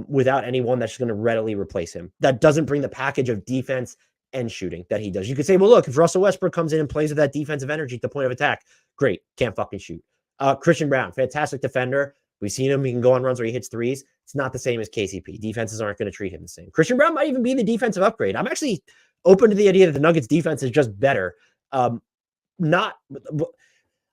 without anyone that's going to readily replace him. That doesn't bring the package of defense and shooting that he does. You could say, well, look, if Russell Westbrook comes in and plays with that defensive energy at the point of attack, great, can't fucking shoot. Christian Brown, fantastic defender. We've seen him. He can go on runs where he hits threes. It's not the same as KCP. Defenses aren't going to treat him the same. Christian Braun might even be the defensive upgrade. I'm actually open to the idea that the Nuggets defense is just better. Not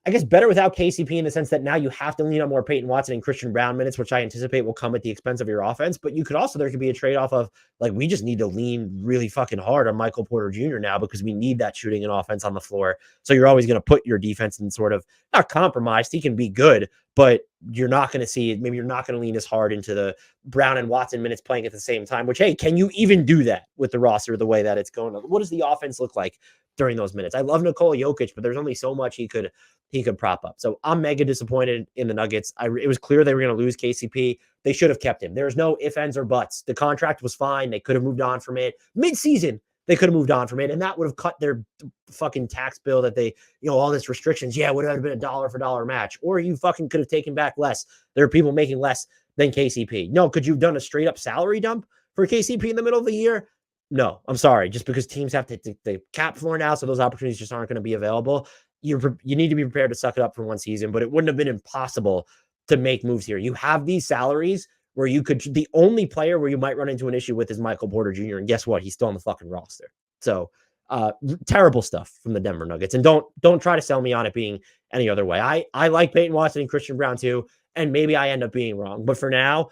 I guess better without KCP in the sense that now you have to lean on more Peyton Watson and Christian Braun minutes, which I anticipate will come at the expense of your offense. But you could also, there could be a trade-off of like, we just need to lean really fucking hard on Michael Porter Jr. now because we need that shooting and offense on the floor. So you're always going to put your defense in sort of not compromised. He can be good, but you're not going to see, maybe you're not going to lean as hard into the Brown and Watson minutes playing at the same time, which, hey, can you even do that with the roster the way that it's going? What does the offense look like during those minutes? I love Nikola Jokic, but there's only so much he could prop up. So I'm mega disappointed in the Nuggets. It was clear they were going to lose KCP. They should have kept him. There's no ifs, ands, or buts. The contract was fine. They could have moved on from it. Mid-season, they could have moved on from it, and that would have cut their fucking tax bill that they, all this restrictions. Yeah, it would have been a dollar for dollar match. Or you fucking could have taken back less. There are people making less than KCP. No, could you have done a straight up salary dump for KCP in the middle of the year? No, I'm sorry. Just because teams have the cap floor now, so those opportunities just aren't going to be available. You need to be prepared to suck it up for one season, but it wouldn't have been impossible to make moves here. You have these salaries where you could, the only player where you might run into an issue with is Michael Porter Jr. And guess what? He's still on the fucking roster. So terrible stuff from the Denver Nuggets. And don't try to sell me on it being any other way. I like Peyton Watson and Christian Braun too, and maybe I end up being wrong. But for now,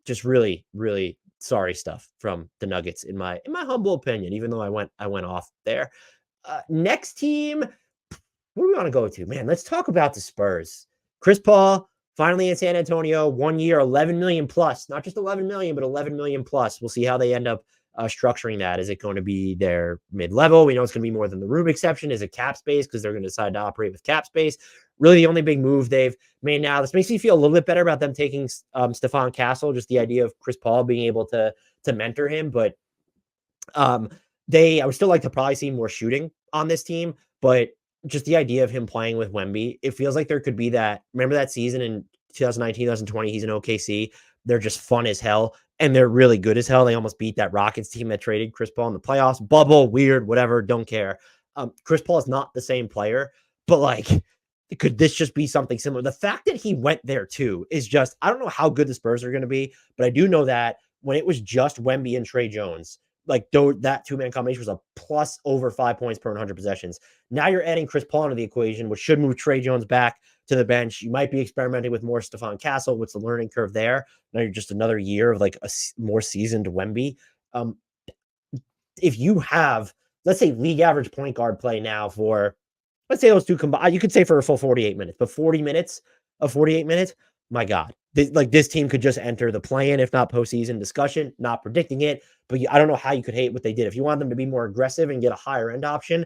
just really, really sorry stuff from the Nuggets in my humble opinion, even though I went off there. Next team, what do we want to go to? Man, let's talk about the Spurs. Chris Paul finally in San Antonio, 1 year, 11 million plus, not just 11 million, but 11 million plus. We'll see how they end up structuring that. Is it going to be their mid-level? We know it's going to be more than the room exception. Is it cap space? Because they're going to decide to operate with cap space. Really the only big move they've made now. This makes me feel a little bit better about them taking Stephon Castle, just the idea of Chris Paul being able to mentor him. But I would still like to probably see more shooting on this team, but just the idea of him playing with Wemby, it feels like there could be that. Remember that season in 2019, 2020, he's in OKC. They're just fun as hell, and they're really good as hell. They almost beat that Rockets team that traded Chris Paul in the playoffs. Bubble, weird, whatever, don't care. Chris Paul is not the same player, but like, could this just be something similar? The fact that he went there too is just, I don't know how good the Spurs are going to be, but I do know that when it was just Wemby and Trey Jones, like that two-man combination was a plus over 5 points per 100 possessions. Now you're adding Chris Paul into the equation, which should move Trey Jones back to the bench. You might be experimenting with more Stephon Castle. What's the learning curve there? Now you're just another year of like a more seasoned Wemby. If you have, let's say, league average point guard play now for, let's say those two combined, you could say for a full 48 minutes, but 40 minutes of 48 minutes, my God. This team could just enter the play-in, if not postseason discussion. Not predicting it, but I don't know how you could hate what they did. If you want them to be more aggressive and get a higher end option,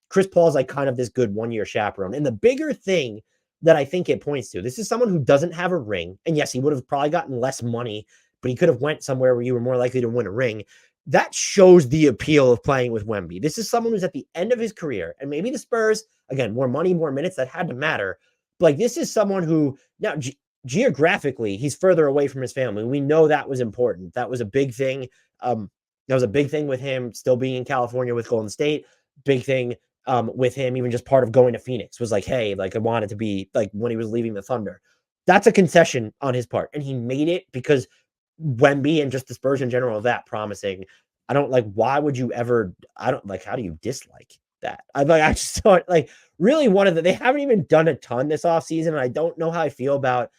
Chris Paul's like kind of this good 1 year chaperone. And the bigger thing that I think it points to, this is someone who doesn't have a ring. And yes, he would have probably gotten less money, but he could have went somewhere where you were more likely to win a ring. That shows the appeal of playing with Wemby. This is someone who's at the end of his career, and maybe the Spurs, again, more money, more minutes, that had to matter. But like, this is someone who now geographically, he's further away from his family. We know that was important. That was a big thing. That was a big thing with him still being in California with Golden State. Big thing with him, even just part of going to Phoenix was like, hey, like I wanted to be like when he was leaving the Thunder. That's a concession on his part. And he made it because Wemby and just the Spurs in general are that promising. I don't like, why would you ever, I don't like, how do you dislike that? I just thought like really they haven't even done a ton this offseason. And I don't know how I feel about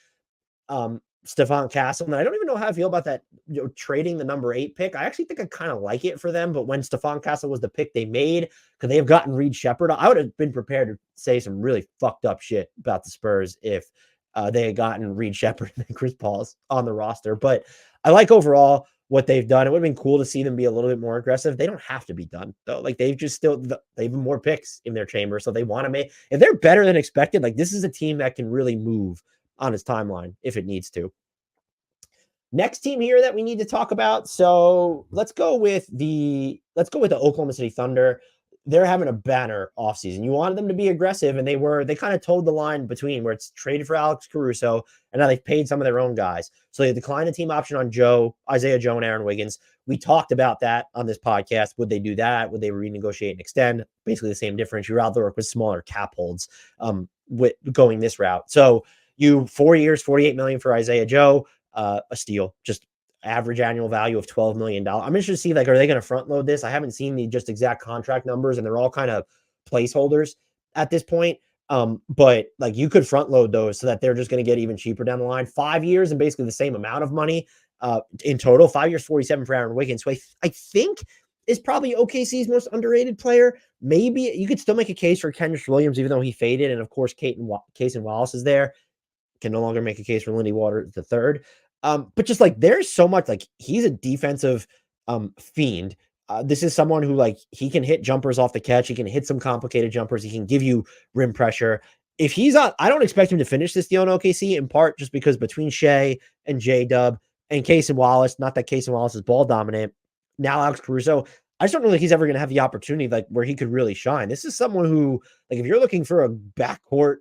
Stephon Castle. And I don't even know how I feel about that, trading the number 8 pick. I actually think I kind of like it for them. But when Stephon Castle was the pick they made, could they have gotten Reed Shepherd? I would have been prepared to say some really fucked up shit about the Spurs if they had gotten Reed Shepherd and Chris Paul's on the roster. But I like overall what they've done. It would have been cool to see them be a little bit more aggressive. They don't have to be done though. Like they've more picks in their chamber. So they want to if they're better than expected, like this is a team that can really move on its timeline if it needs to. Next team here that we need to talk about. So let's go with the Oklahoma City Thunder. They're having a banner offseason. You wanted them to be aggressive, and they kind of toed the line between where it's traded for Alex Caruso, and now they've paid some of their own guys. So they declined the team option on Isaiah Joe, and Aaron Wiggins. We talked about that on this podcast. Would they do that? Would they renegotiate and extend? Basically the same difference. You're out there with smaller cap holds with going this route. So you 4 years, $48 million for Isaiah Joe. a steal, just average annual value of $12 million. I'm interested to see, like, are they going to front load this? I haven't seen the just exact contract numbers, and they're all kind of placeholders at this point. But like you could front load those so that they're just going to get even cheaper down the line. 5 years and basically the same amount of money in total. 5 years, 47 for Aaron Wiggins. So I think is probably OKC's most underrated player. Maybe you could still make a case for Kenrich Williams, even though he faded. And of course, Cason Wallace is there. Can no longer make a case for Lindy Waters the third. But just like there's so much, like he's a defensive fiend. This is someone who, like, he can hit jumpers off the catch. He can hit some complicated jumpers. He can give you rim pressure. If he's on, I don't expect him to finish this deal in OKC, in part just because between Shea and J-Dub and Cason Wallace, not that Cason Wallace is ball dominant, now Alex Caruso, I just don't know that he's ever going to have the opportunity like where he could really shine. This is someone who, like, if you're looking for a backcourt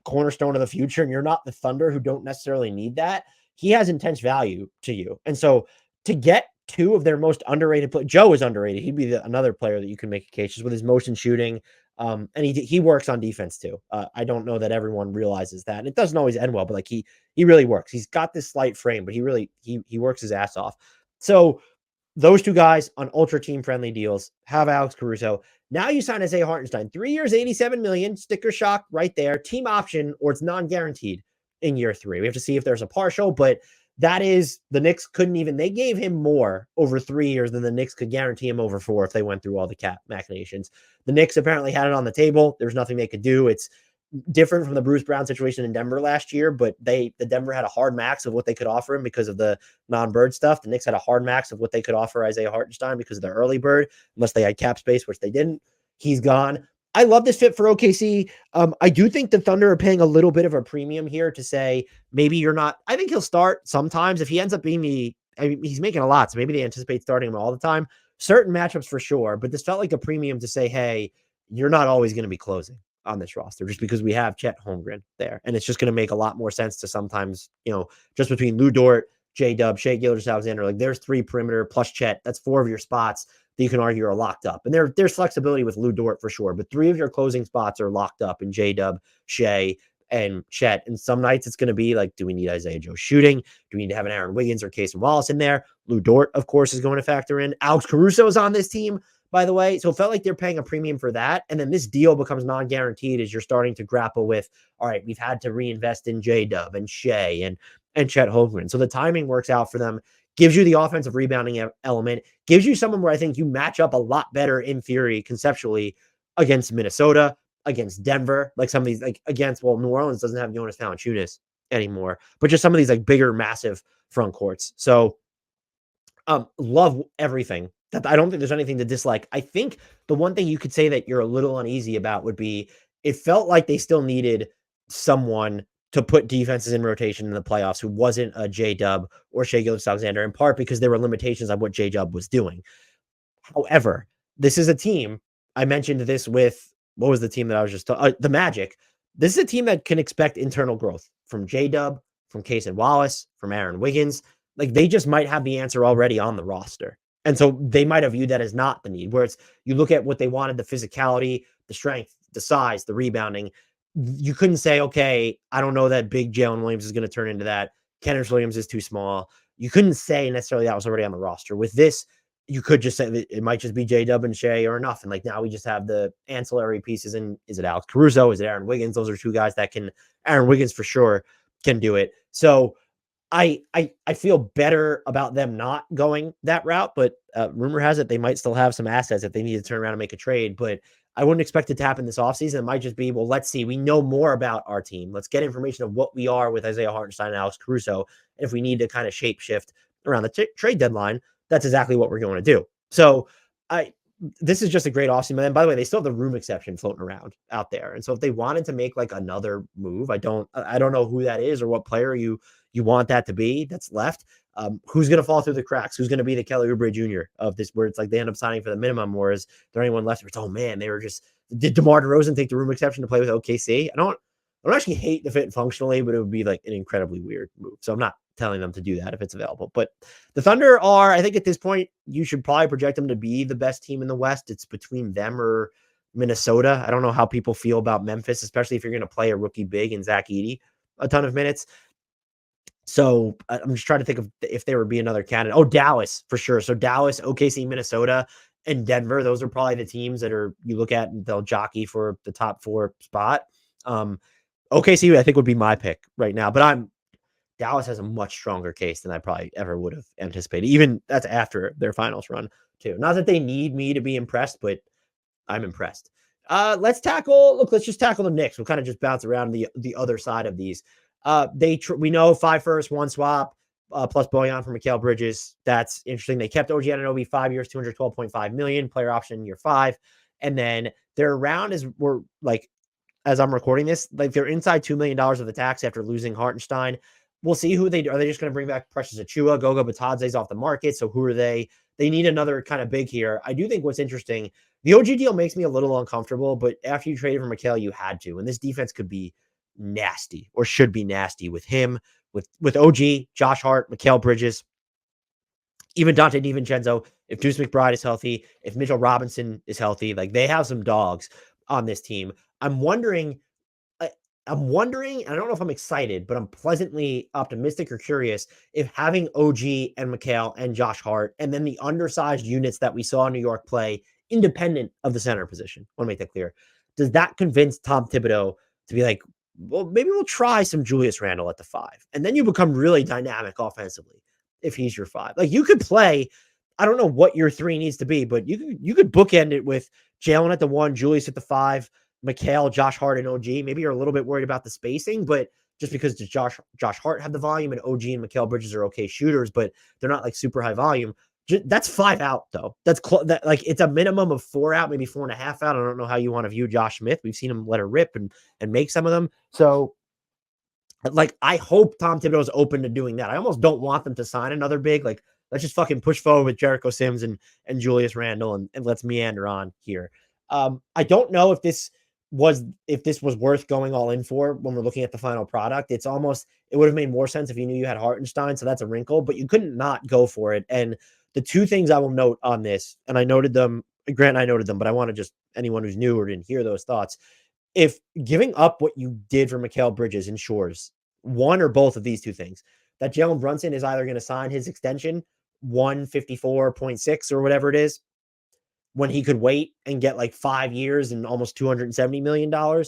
cornerstone of the future and you're not the Thunder who don't necessarily need that, he has intense value to you. And so to get two of their most underrated Joe is underrated. He'd be another player that you can make a case just with his motion shooting. And he works on defense too. I don't know that everyone realizes that. And it doesn't always end well, but like he really works. He's got this slight frame, but he works his ass off. So those two guys on ultra team friendly deals have Alex Caruso. Now you sign Isaiah Hartenstein, 3 years, $87 million, sticker shock right there, team option, or it's non-guaranteed in year 3. We have to see if there's a partial, but that is, the Knicks couldn't even, they gave him more over 3 years than the Knicks could guarantee him over 4 if they went through all the cap machinations. The Knicks apparently had it on the table. There's nothing they could do. It's different from the Bruce Brown situation in Denver last year, but the Denver had a hard max of what they could offer him because of the non-bird stuff. The Knicks had a hard max of what they could offer Isaiah Hartenstein because of the early bird, unless they had cap space, which they didn't. He's gone. I love this fit for OKC. I do think the Thunder are paying a little bit of a premium here to say, maybe you're not, I think he'll start sometimes. If he ends up being he's making a lot, so maybe they anticipate starting him all the time. Certain matchups for sure, but this felt like a premium to say, hey, you're not always going to be closing on this roster just because we have Chet Holmgren there. And it's just going to make a lot more sense to sometimes, just between Lou Dort, J-Dub, Shea Gilgeous-Alexander, like there's 3 perimeter plus Chet. That's 4 of your spots that you can argue are locked up. And there's flexibility with Lou Dort for sure, but 3 of your closing spots are locked up in J-Dub, Shea, and Chet. And some nights it's going to be like, do we need Isaiah Joe shooting? Do we need to have an Aaron Wiggins or Cason Wallace in there? Lou Dort, of course, is going to factor in. Alex Caruso is on this team, by the way. So it felt like they're paying a premium for that. And then this deal becomes non-guaranteed as you're starting to grapple with, all right, we've had to reinvest in J-Dub and Shea and Chet Holmgren. So the timing works out for them, gives you the offensive rebounding element, gives you someone where I think you match up a lot better in theory, conceptually, against Minnesota, against Denver, like some of these, like against, well, New Orleans doesn't have Jonas Valanciunas anymore, but just some of these like bigger, massive front courts. So love everything. That I don't think there's anything to dislike. I think the one thing you could say that you're a little uneasy about would be, it felt like they still needed someone to put defenses in rotation in the playoffs who wasn't a J-Dub or Shea Gilgeous-Alexander, in part because there were limitations on what J-Dub was doing. However, this is a team, I mentioned this with, what was the team that I was just the Magic. This is a team that can expect internal growth from J-Dub, from Cason Wallace, from Aaron Wiggins. Like, they just might have the answer already on the roster. And so they might have viewed that as not the need, where it's, you look at what they wanted, the physicality, the strength, the size, the rebounding. You couldn't say, okay, I don't know that big Jalen Williams is going to turn into that. Kenrich Williams is too small. You couldn't say necessarily that was already on the roster. With this, you could just say that it might just be J-Dub and Shea or enough. And like, now we just have the ancillary pieces. And is it Alex Caruso? Is it Aaron Wiggins? Those are 2 guys that can, Aaron Wiggins for sure can do it. So I feel better about them not going that route, but rumor has it they might still have some assets if they need to turn around and make a trade. But I wouldn't expect it to happen this offseason. It might just be, well, let's see. We know more about our team. Let's get information of what we are with Isaiah Hartenstein and Alex Caruso. And if we need to kind of shape shift around the trade deadline, that's exactly what we're going to do. So this is just a great offseason. And by the way, they still have the room exception floating around out there. And so if they wanted to make like another move, I don't know who that is or what player you want that to be that's left. Who's going to fall through the cracks? Who's going to be the Kelly Oubre Jr. of this, where it's like they end up signing for the minimum, or is there anyone left where it's, oh man, did DeMar DeRozan take the room exception to play with OKC? I don't actually hate the fit functionally, but it would be like an incredibly weird move. So I'm not telling them to do that if it's available. But the Thunder are, I think at this point, you should probably project them to be the best team in the West. It's between them or Minnesota. I don't know how people feel about Memphis, especially if you're going to play a rookie big and Zach Edey a ton of minutes. So I'm just trying to think of if there would be another candidate. Oh, Dallas for sure. So Dallas, OKC, Minnesota, and Denver. Those are probably the teams that are you look at and they'll jockey for the top 4 spot. OKC, I think would be my pick right now, but Dallas has a much stronger case than I probably ever would have anticipated. Even that's after their finals run too. Not that they need me to be impressed, but I'm impressed. Let's just tackle the Knicks. We'll kind of just bounce around the other side of these. We know 5 first, 1 swap, plus Bojan for Mikal Bridges. That's interesting. They kept OG Anunoby 5 years, $212.5 million, player option in year 5. And then their round we're like, as I'm recording this, like they're inside $2 million of the tax after losing Hartenstein. We'll see who they do. Are they just going to bring back Precious Achiuwa? Goga Batadze's off the market. So who are they? They need another kind of big here. I do think what's interesting, the OG deal makes me a little uncomfortable, but after you traded for Mikal, you had to. And this defense could be nasty or should be nasty with him, with OG, Josh Hart, Mikal Bridges, even Dante DiVincenzo. If Deuce McBride is healthy, if Mitchell Robinson is healthy, like they have some dogs on this team. I'm wondering, I don't know if I'm excited, but I'm pleasantly optimistic or curious if having OG and Mikal and Josh Hart and then the undersized units that we saw in New York play independent of the center position. I want to make that clear. Does that convince Tom Thibodeau to be like, well, maybe we'll try some Julius Randle at the 5. And then you become really dynamic offensively if he's your 5. Like you could play, I don't know what your 3 needs to be, but you could bookend it with Jalen at the 1, Julius at the 5, Mikal, Josh Hart, and OG. Maybe you're a little bit worried about the spacing, but just because does Josh Hart have the volume and OG and Mikal Bridges are okay shooters, but they're not like super high volume. That's 5 out though. That's that like it's a minimum of 4 out, maybe 4.5 out. I don't know how you want to view Josh Smith. We've seen him let her rip and make some of them. So like I hope Tom Thibodeau is open to doing that. I almost don't want them to sign another big. Like let's just fucking push forward with Jericho Sims and Julius Randle and let's meander on here. I don't know if this was worth going all in for when we're looking at the final product. It would have made more sense if you knew you had Hartenstein, so that's a wrinkle, but you couldn't not go for it. And the 2 things I will note on this, and I noted them, Grant and I noted them, but I want to just anyone who's new or didn't hear those thoughts. If giving up what you did for Mikal Bridges ensures one or both of these 2 things, that Jalen Brunson is either going to sign his extension 154.6 or whatever it is, when he could wait and get like 5 years and almost $270 million,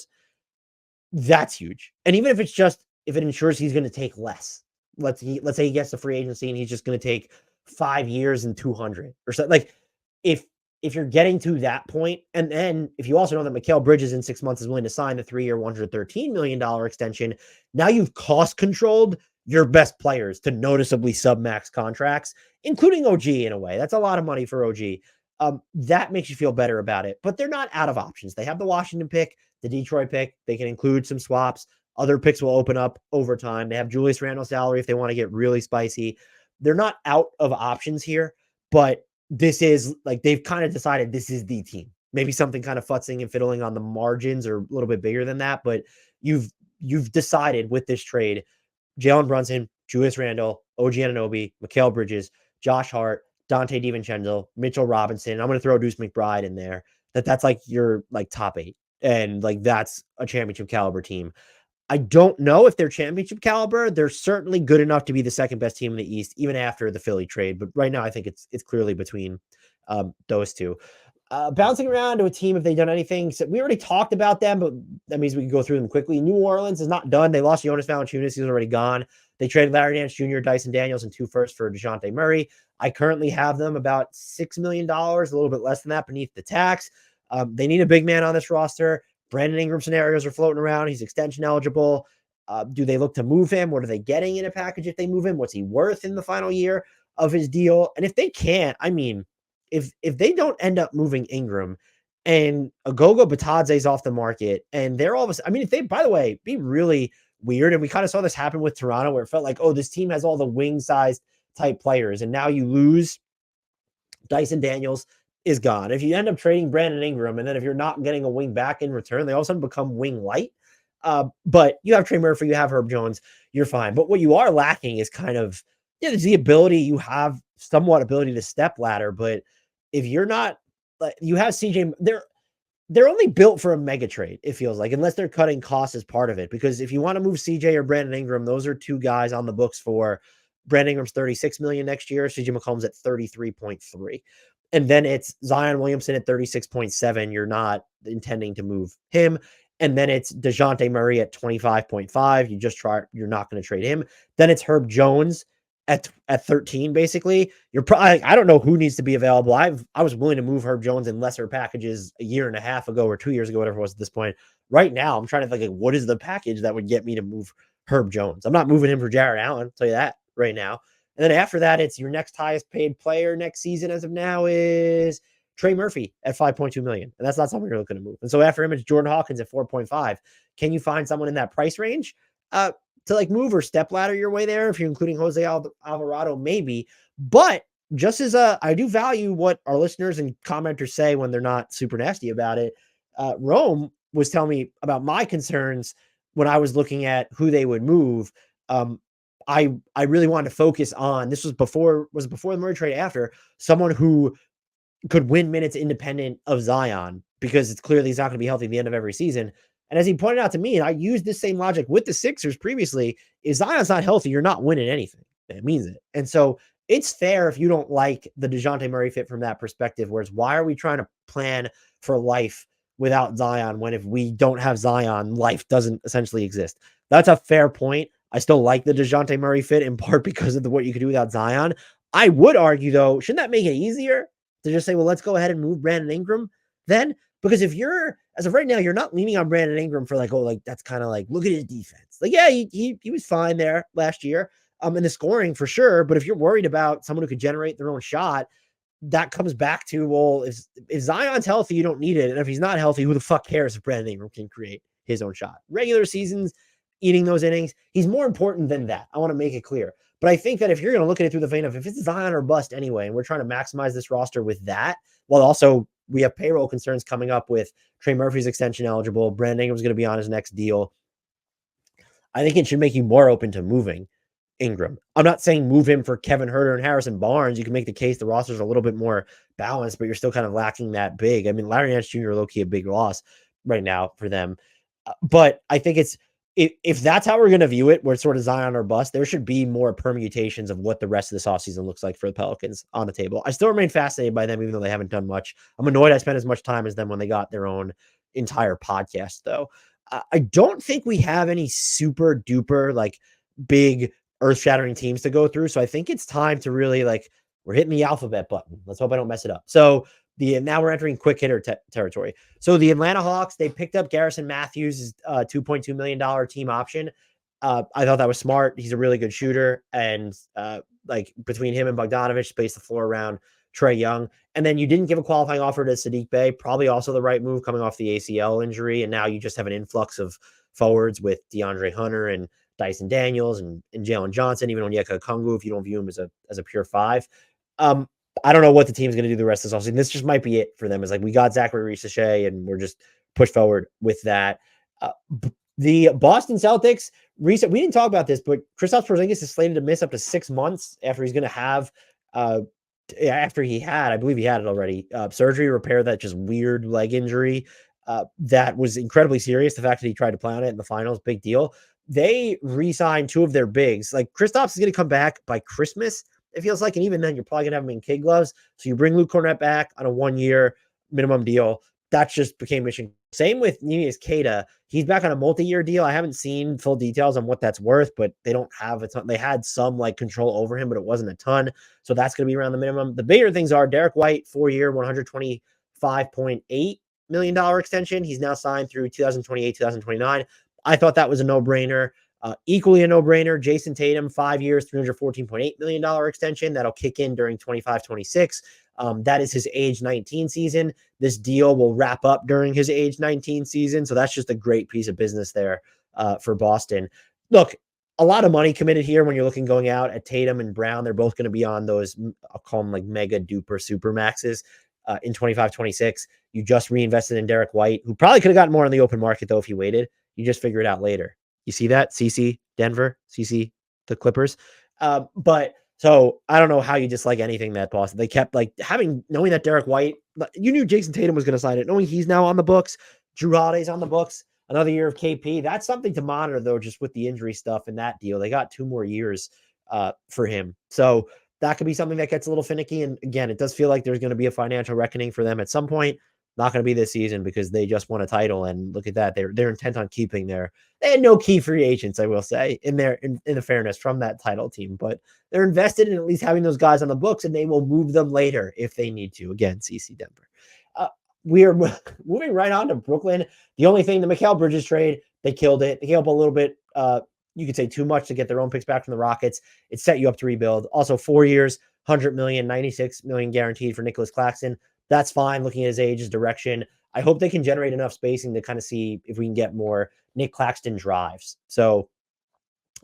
that's huge. And even if it ensures he's going to take less, let's say he gets the free agency and he's just going to take 5 years and 200 or something. Like if you're getting to that point, and then if you also know that Mikal Bridges in 6 months is willing to sign the 3-year, $113 million extension, now you've cost controlled your best players to noticeably sub-max contracts, including OG in a way. That's a lot of money for OG. That makes you feel better about it, but they're not out of options. They have the Washington pick, the Detroit pick. They can include some swaps. Other picks will open up over time. They have Julius Randle's salary if they want to get really spicy. They're not out of options here, but this is like they've kind of decided this is the team. Maybe something kind of futzing and fiddling on the margins or a little bit bigger than that, but you've decided with this trade, Jalen Brunson, Julius Randle, OG Anunoby, Mikal Bridges, Josh Hart, Dante DiVincenzo, Mitchell Robinson. I'm going to throw Deuce McBride in there. That's like your like top 8. And like that's a championship caliber team. I don't know if they're championship caliber. They're certainly good enough to be the second best team in the East, even after the Philly trade. But right now, I think it's clearly between those 2. Bouncing around to a team, if they've done anything, so we already talked about them, but that means we can go through them quickly. New Orleans is not done. They lost Jonas Valanciunas. He's already gone. They traded Larry Nance Jr., Dyson Daniels, and 2 firsts for DeJounte Murray. I currently have them about $6 million, a little bit less than that beneath the tax. They need a big man on this roster. Brandon Ingram scenarios are floating around. He's extension eligible. Do they look to move him? What are they getting in a package if they move him? What's he worth in the final year of his deal? And if they can't, I mean, if they don't end up moving Ingram and Goga Batadze's off the market and they're all of a sudden, I mean, if they, by the way, be really weird. And we kind of saw this happen with Toronto where it felt like, oh, this team has all the wing-sized type players. And now you lose Dyson Daniels is gone. If you end up trading Brandon Ingram, and then if you're not getting a wing back in return, they all of a sudden become wing light. But you have Trey Murphy, you have Herb Jones, you're fine. But what you are lacking is kind of, there's the ability, you have somewhat ability to step ladder, but if you're not, like, you have CJ, they're only built for a mega trade, it feels like, unless they're cutting costs as part of it. Because if you want to move CJ or Brandon Ingram, those are two guys on the books for Brandon Ingram's 36 million next year, CJ McCollum's at 33.3. And then it's Zion Williamson at 36.7. You're not intending to move him. And then it's DeJounte Murray at 25.5. You're not going to trade him. Then it's Herb Jones at 13, basically. You're probably, I don't know who needs to be available. I was willing to move Herb Jones in lesser packages a year and a half ago or 2 years ago, whatever it was at this point. Right now, I'm trying to think, like, what is the package that would get me to move Herb Jones? I'm not moving him for Jared Allen, I'll tell you that right now. And then after that, it's your next highest paid player next season as of now is Trey Murphy at 5.2 million. And that's not something you're looking to move. And so after him, it's Jordan Hawkins at 4.5. Can you find someone in that price range to like move or step ladder your way there? If you're including Jose Alvarado, maybe. But just as I do value what our listeners and commenters say when they're not super nasty about it. Rome was telling me about my concerns when I was looking at who they would move. I really wanted to focus on, this was before the Murray trade, after someone who could win minutes independent of Zion, because it's clearly he's not going to be healthy at the end of every season. And as he pointed out to me, and I used this same logic with the Sixers previously, is Zion's not healthy, you're not winning anything. That means it. And so it's fair if you don't like the DeJounte Murray fit from that perspective, whereas why are we trying to plan for life without Zion when if we don't have Zion, life doesn't essentially exist? That's a fair point. I still like the DeJounte Murray fit in part because of what you could do without Zion. I would argue, though, shouldn't that make it easier to just say, well, let's go ahead and move Brandon Ingram then? Because if you're, as of right now, you're not leaning on Brandon Ingram for like, oh, like that's kind of like, look at his defense. Like, yeah, he was fine there last year. In the scoring for sure. But if you're worried about someone who could generate their own shot, that comes back to, well, if Zion's healthy, you don't need it. And if he's not healthy, who the fuck cares if Brandon Ingram can create his own shot? Regular seasons, eating those innings, he's more important than that. I want to make it clear. But I think that if you're going to look at it through the vein of if it's Zion or bust anyway, and we're trying to maximize this roster with that, while also we have payroll concerns coming up with Trey Murphy's extension eligible, Brandon Ingram's going to be on his next deal, I think it should make you more open to moving Ingram. I'm not saying move him for Kevin Huerter and Harrison Barnes. You can make the case the roster's a little bit more balanced, but you're still kind of lacking that big. I mean, Larry Nance Jr. low-key a big loss right now for them. But I think it's, if that's how we're going to view it, where it's sort of Zion or bust, there should be more permutations of what the rest of this offseason looks like for the Pelicans on the table. I still remain fascinated by them, even though they haven't done much. I'm annoyed I spent as much time as them when they got their own entire podcast, though. I don't think we have any super duper, like, big earth-shattering teams to go through. So I think it's time to really, like, we're hitting the alphabet button. Let's hope I don't mess it up. So now we're entering quick hitter territory. So the Atlanta Hawks, they picked up Garrison Matthews' $2.2 million team option. I thought that was smart. He's a really good shooter. And like between him and Bogdanovich, space the floor around Trae Young. And then you didn't give a qualifying offer to Sadiq Bey, probably also the right move coming off the ACL injury. And now you just have an influx of forwards with DeAndre Hunter and Dyson Daniels and Jalen Johnson, even Onyeka Okongwu, if you don't view him as a pure five. I don't know what the team's going to do the rest of this offseason. This just might be it for them. It's like, we got Zachary Risache and we're just pushed forward with that. The Boston Celtics, we didn't talk about this, but Kristaps Porzingis is slated to miss up to 6 months after he's going to have, I believe he had it already, surgery, repair that just weird leg injury that was incredibly serious. The fact that he tried to play on it in the finals, big deal. They re-signed two of their bigs. Like, Kristaps is going to come back by Christmas, it feels like, and even then, you're probably going to have him in kid gloves. So you bring Luke Cornett back on a 1-year minimum deal. That just became mission. Same with Neemias Queta. He's back on a multi-year deal. I haven't seen full details on what that's worth, but they don't have a ton. They had some like control over him, but it wasn't a ton. So that's going to be around the minimum. The bigger things are Derek White, 4-year, $125.8 million extension. He's now signed through 2028, 2029. I thought that was a no-brainer. Equally a no-brainer, Jason Tatum, 5 years, $314.8 million extension. That'll kick in during 25-26. That is his age 19 season. This deal will wrap up during his age 19 season. So that's just a great piece of business there for Boston. Look, a lot of money committed here when you're looking going out at Tatum and Brown. They're both going to be on those, I'll call them like mega duper super maxes in 25-26. You just reinvested in Derek White, who probably could have gotten more on the open market, though, if he waited. You just figure it out later. You see that? CC Denver, CC the Clippers. But So I don't know how you dislike anything that Boston. They kept like knowing that Derek White, you knew Jason Tatum was going to sign it, knowing he's now on the books, Drew Holiday's on the books, another year of KP. That's something to monitor though, just with the injury stuff and that deal. They got 2 more years for him. So that could be something that gets a little finicky. And again, it does feel like there's going to be a financial reckoning for them at some point. Not going to be this season because they just won a title. And look at that. They're intent on keeping they had no key free agents, I will say, in the fairness from that title team. But they're invested in at least having those guys on the books, and they will move them later if they need to. Again, CC Denver. We are moving right on to Brooklyn. The only thing, the Mikal Bridges trade, they killed it. They gave up a little bit, you could say too much to get their own picks back from the Rockets. It set you up to rebuild. Also, 4 years, 100 million, 96 million guaranteed for Nicholas Claxton. That's fine looking at his age, his direction. I hope they can generate enough spacing to kind of see if we can get more Nick Claxton drives. So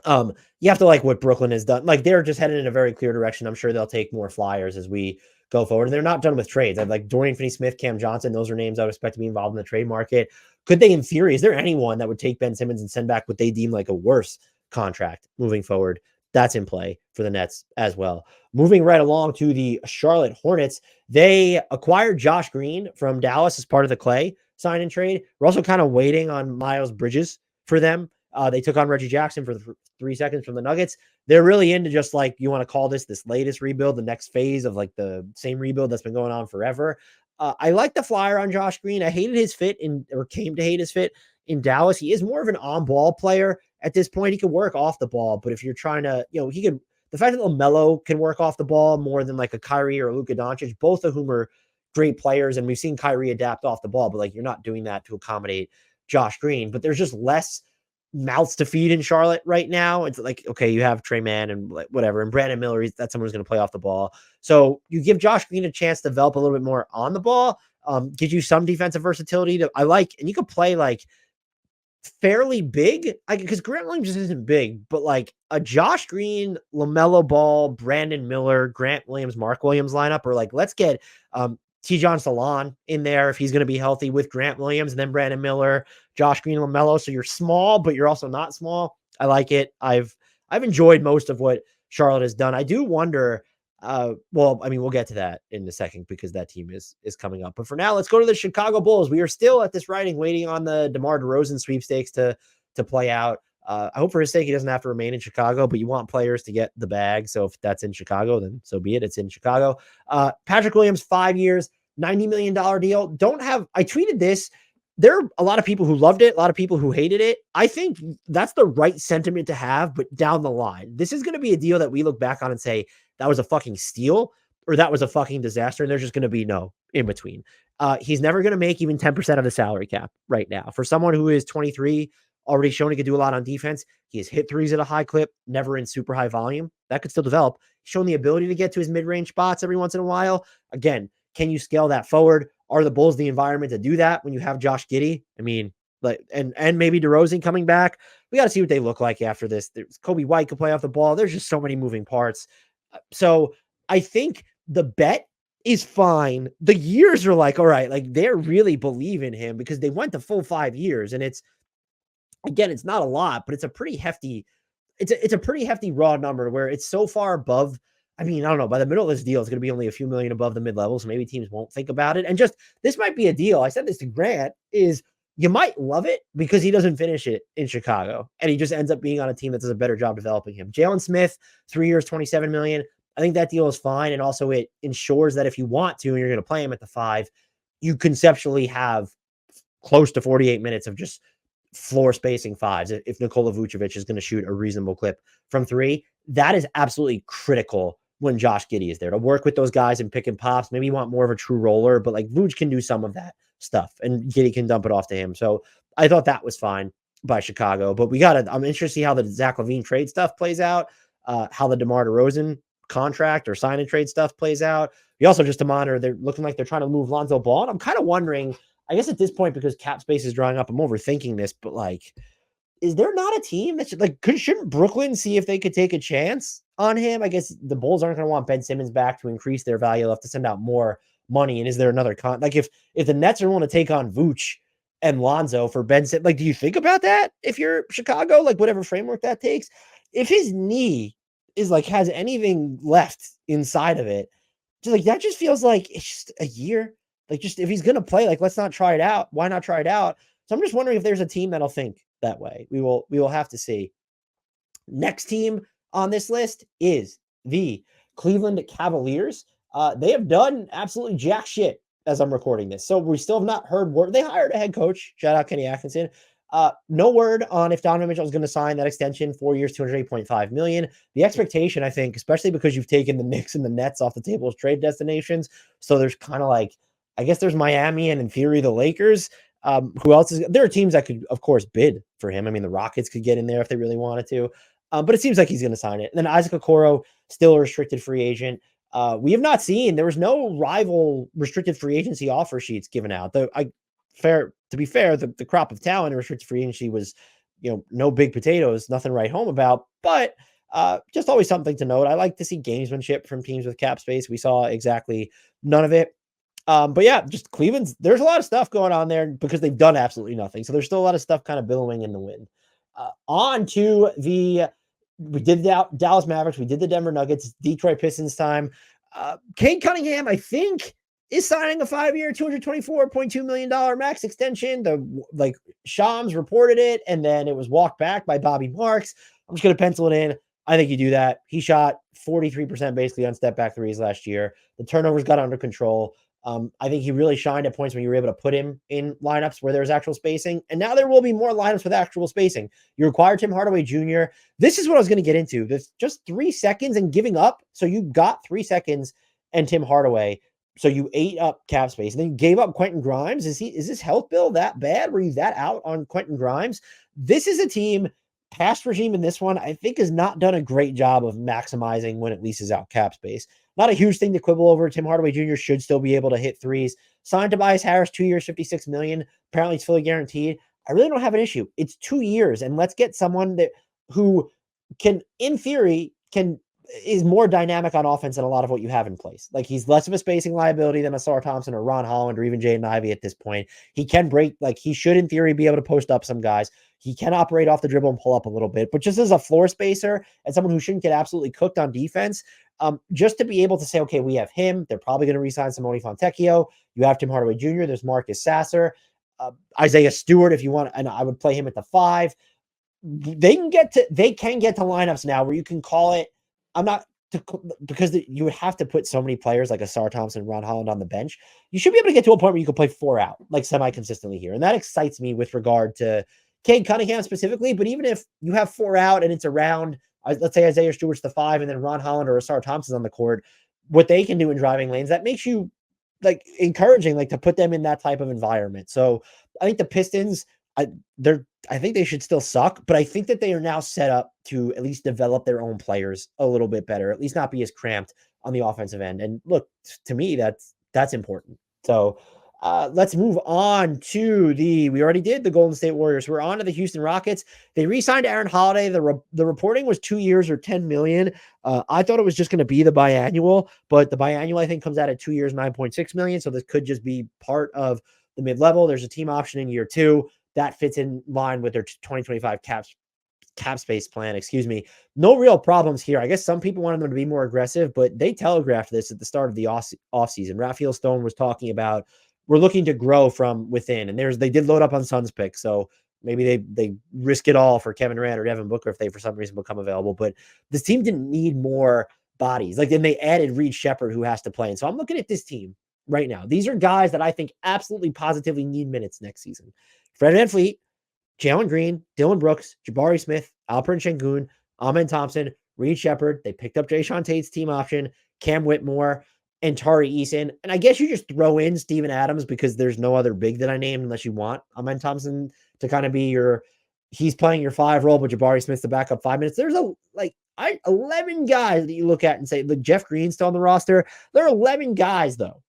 you have to like what Brooklyn has done. Like they're just headed in a very clear direction. I'm sure they'll take more flyers as we go forward. And they're not done with trades. I'd like Dorian Finney-Smith, Cam Johnson. Those are names I would expect to be involved in the trade market. Could they, in theory, is there anyone that would take Ben Simmons and send back what they deem like a worse contract moving forward? That's in play for the Nets as well. Moving right along to the Charlotte Hornets. They acquired Josh Green from Dallas as part of the Clay sign and trade. We're also kind of waiting on Miles Bridges for them. They took on Reggie Jackson for 3 seconds from the Nuggets. They're really into just like, you want to call this latest rebuild, the next phase of like the same rebuild that's been going on forever. I like the flyer on Josh Green. I hated his fit came to hate his fit in Dallas. He is more of an on-ball player at this point. He can work off the ball, but if you're trying to, the fact that LaMelo can work off the ball more than like a Kyrie or a Luka Doncic, both of whom are great players. And we've seen Kyrie adapt off the ball, but like you're not doing that to accommodate Josh Green. But there's just less mouths to feed in Charlotte right now. It's like, okay, you have Trey Mann and whatever, and Brandon Miller, that's someone who's going to play off the ball. So you give Josh Green a chance to develop a little bit more on the ball, gives you some defensive versatility I like, and you could play like fairly big, because Grant Williams just isn't big, but like a Josh Green, LaMelo Ball, Brandon Miller, Grant Williams, Mark Williams lineup, or like let's get Tijon Salon in there if he's going to be healthy with Grant Williams, and then Brandon Miller, Josh Green, LaMelo. So you're small, but you're also not small. I like it. I've enjoyed most of what Charlotte has done. I do wonder. Well, I mean, we'll get to that in a second because that team is coming up. But for now, let's go to the Chicago Bulls. We are still at this writing, waiting on the DeMar DeRozan sweepstakes to play out. I hope for his sake he doesn't have to remain in Chicago, but you want players to get the bag. So if that's in Chicago, then so be it. It's in Chicago. Patrick Williams, 5 years, $90 million deal. I tweeted this. There are a lot of people who loved it, a lot of people who hated it. I think that's the right sentiment to have, but down the line, this is going to be a deal that we look back on and say, that was a fucking steal or that was a fucking disaster. And there's just going to be no in between. He's never going to make even 10% of the salary cap right now. For someone who is 23, already shown he could do a lot on defense. He has hit threes at a high clip, never in super high volume. That could still develop. He's shown the ability to get to his mid-range spots every once in a while. Again, can you scale that forward? Are the Bulls the environment to do that when you have Josh Giddey? I mean, like, and maybe DeRozan coming back. We got to see what they look like after this. There's Kobe White could play off the ball. There's just so many moving parts. So I think the bet is fine. The years are like, all right, like they really believe in him because they went the full 5 years. And it's not a lot, but it's a pretty hefty, it's a pretty hefty raw number where it's so far above. I mean, I don't know, by the middle of this deal, it's going to be only a few million above the mid-level. So maybe teams won't think about it. And just, this might be a deal. I said this to Grant is you might love it because he doesn't finish it in Chicago and he just ends up being on a team that does a better job developing him. Jalen Smith, 3 years, $27 million. I think that deal is fine. And also it ensures that if you want to, and you're going to play him at the 5, you conceptually have close to 48 minutes of just floor spacing 5s. If Nikola Vucevic is going to shoot a reasonable clip from 3, that is absolutely critical when Josh Giddey is there to work with those guys and pick and pops. Maybe you want more of a true roller, but like Vuce can do some of that stuff and Giddey can dump it off to him. So I thought that was fine by Chicago, but I'm interested to see how the Zach LaVine trade stuff plays out, how the DeMar DeRozan contract or sign and trade stuff plays out. We also just to monitor, they're looking like they're trying to move Lonzo Ball. And I'm kind of wondering, I guess at this point, because cap space is drying up, I'm overthinking this, but like, is there not a team that shouldn't Brooklyn see if they could take a chance on him? I guess the Bulls aren't going to want Ben Simmons back to increase their value. They'll have to send out more money. And is there another if the Nets are willing to take on Vooch and Lonzo for Ben Simmons, like, do you think about that if you're Chicago, like whatever framework that takes? If his knee is like has anything left inside of it. Just like that just feels like it's just a year. Like just if he's gonna play, like let's not try it out. Why not try it out? So I'm just wondering if there's a team that'll think that way. We will have to see. Next team on this list is the Cleveland Cavaliers. They have done absolutely jack shit as I'm recording this. So we still have not heard word. They hired a head coach. Shout out Kenny Atkinson. No word on if Donovan Mitchell is going to sign that extension, 4 years, $208.5 million. The expectation, I think, especially because you've taken the Knicks and the Nets off the table as trade destinations. So there's kind of like, I guess there's Miami and in theory the Lakers. Who else is there are teams that could, of course, bid for him. I mean, the Rockets could get in there if they really wanted to. But it seems like he's going to sign it. And then Isaac Okoro, still a restricted free agent. We have not seen, there was no rival restricted free agency offer sheets given out. To be fair, the crop of talent in restricted free agency was, no big potatoes, nothing to write home about, but just always something to note. I like to see gamesmanship from teams with cap space. We saw exactly none of it. But yeah, just Cleveland's, there's a lot of stuff going on there because they've done absolutely nothing. So there's still a lot of stuff kind of billowing in the wind. On to we did the Dallas Mavericks, we did the Denver Nuggets, Detroit Pistons time. Cade Cunningham, I think, is signing a 5-year, $224.2 million max extension. Shams reported it, and then it was walked back by Bobby Marks. I'm just going to pencil it in. I think you do that. He shot 43% basically on step back threes last year. The turnovers got under control. I think he really shined at points when you were able to put him in lineups where there's actual spacing. And now there will be more lineups with actual spacing. You acquired Tim Hardaway Jr. This is what I was going to get into. There's just 3 seconds and giving up. So you got 3 seconds and Tim Hardaway. So you ate up cap space and then you gave up Quentin Grimes. Is this health bill that bad? Were you that out on Quentin Grimes? This is a team, past regime in this one, I think has not done a great job of maximizing when it leases out cap space. Not a huge thing to quibble over. Tim Hardaway Jr. should still be able to hit threes. Signed Tobias Harris, 2 years, $56 million. Apparently it's fully guaranteed. I really don't have an issue. It's 2 years, and let's get someone who can, in theory, is more dynamic on offense than a lot of what you have in place. Like he's less of a spacing liability than a Sarr Thompson or Ron Holland or even Jaden Ivey at this point. He can break, like he should in theory be able to post up some guys. He can operate off the dribble and pull up a little bit, but just as a floor spacer and someone who shouldn't get absolutely cooked on defense, just to be able to say, okay, we have him. They're probably going to re-sign Simone Fontecchio. You have Tim Hardaway Jr. There's Marcus Sasser, Isaiah Stewart if you want, and I would play him at the 5. They can get to lineups now where you can call it. Because you would have to put so many players like a Sarr Thompson, Ron Holland on the bench. You should be able to get to a point where you can play 4 out, like semi-consistently here. And that excites me with regard to Cade Cunningham specifically. But even if you have 4 out and it's around, let's say Isaiah Stewart's the 5 and then Ron Holland or Sarr Thompson's on the court, what they can do in driving lanes, that makes you like encouraging, like to put them in that type of environment. So I think the Pistons, I think they should still suck, but I think that they are now set up to at least develop their own players a little bit better, at least not be as cramped on the offensive end. And look, to me, that's important. So let's move on to we already did the Golden State Warriors. We're on to the Houston Rockets. They re-signed Aaron Holiday. The reporting was 2 years or $10 million. I thought it was just going to be the biannual, but the biannual I think comes out at 2 years, $9.6 million. So this could just be part of the mid-level. There's a team option in year 2 that fits in line with their 2025 cap space plan. Excuse me. No real problems here. I guess some people wanted them to be more aggressive, but they telegraphed this at the start of the offseason. Raphael Stone was talking about we're looking to grow from within, and they did load up on Suns pick, so maybe they risk it all for Kevin Durant or Devin Booker if they for some reason become available. But this team didn't need more bodies. Like then they added Reed Shepherd who has to play, and so I'm looking at this team right now. These are guys that I think absolutely positively need minutes next season. Fred VanVleet, Jalen Green, Dylan Brooks, Jabari Smith, Alperen Sengun, Amen Thompson, Reed Shepherd. They picked up Jayshawn Tate's team option, Cam Whitmore, and Tari Eason. And I guess you just throw in Steven Adams because there's no other big that I named unless you want Amen Thompson to kind of be he's playing your 5 role, but Jabari Smith's the backup 5 minutes. There's 11 guys that you look at and say, look, Jeff Green's still on the roster. There are 11 guys though.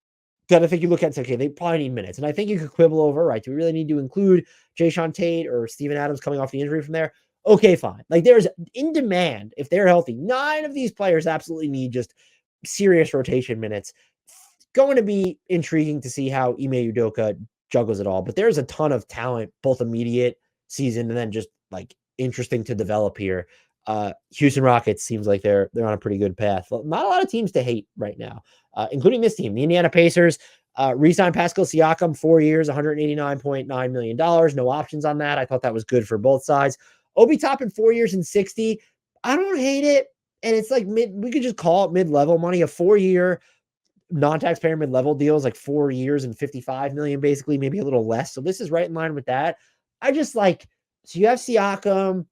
I think you look at and say, okay, they probably need minutes. And I think you could quibble over, right? Do we really need to include Jayshawn Tate or Steven Adams coming off the injury from there? Okay, fine. Like there's in demand, if they're healthy, 9 of these players absolutely need just serious rotation minutes. Going to be intriguing to see how Ime Udoka juggles it all. But there's a ton of talent, both immediate season and then just like interesting to develop here. Houston Rockets seems like they're on a pretty good path. Not a lot of teams to hate right now, including this team. The Indiana Pacers re-signed Pascal Siakam, 4 years, $189.9 million. No options on that. I thought that was good for both sides. Obi Toppin, 4 years and 60. I don't hate it. And it's like we could just call it mid-level money. A 4-year non-taxpayer mid-level deals, like 4 years and 55 million, basically, maybe a little less. So this is right in line with that. I just like, so you have Siakam,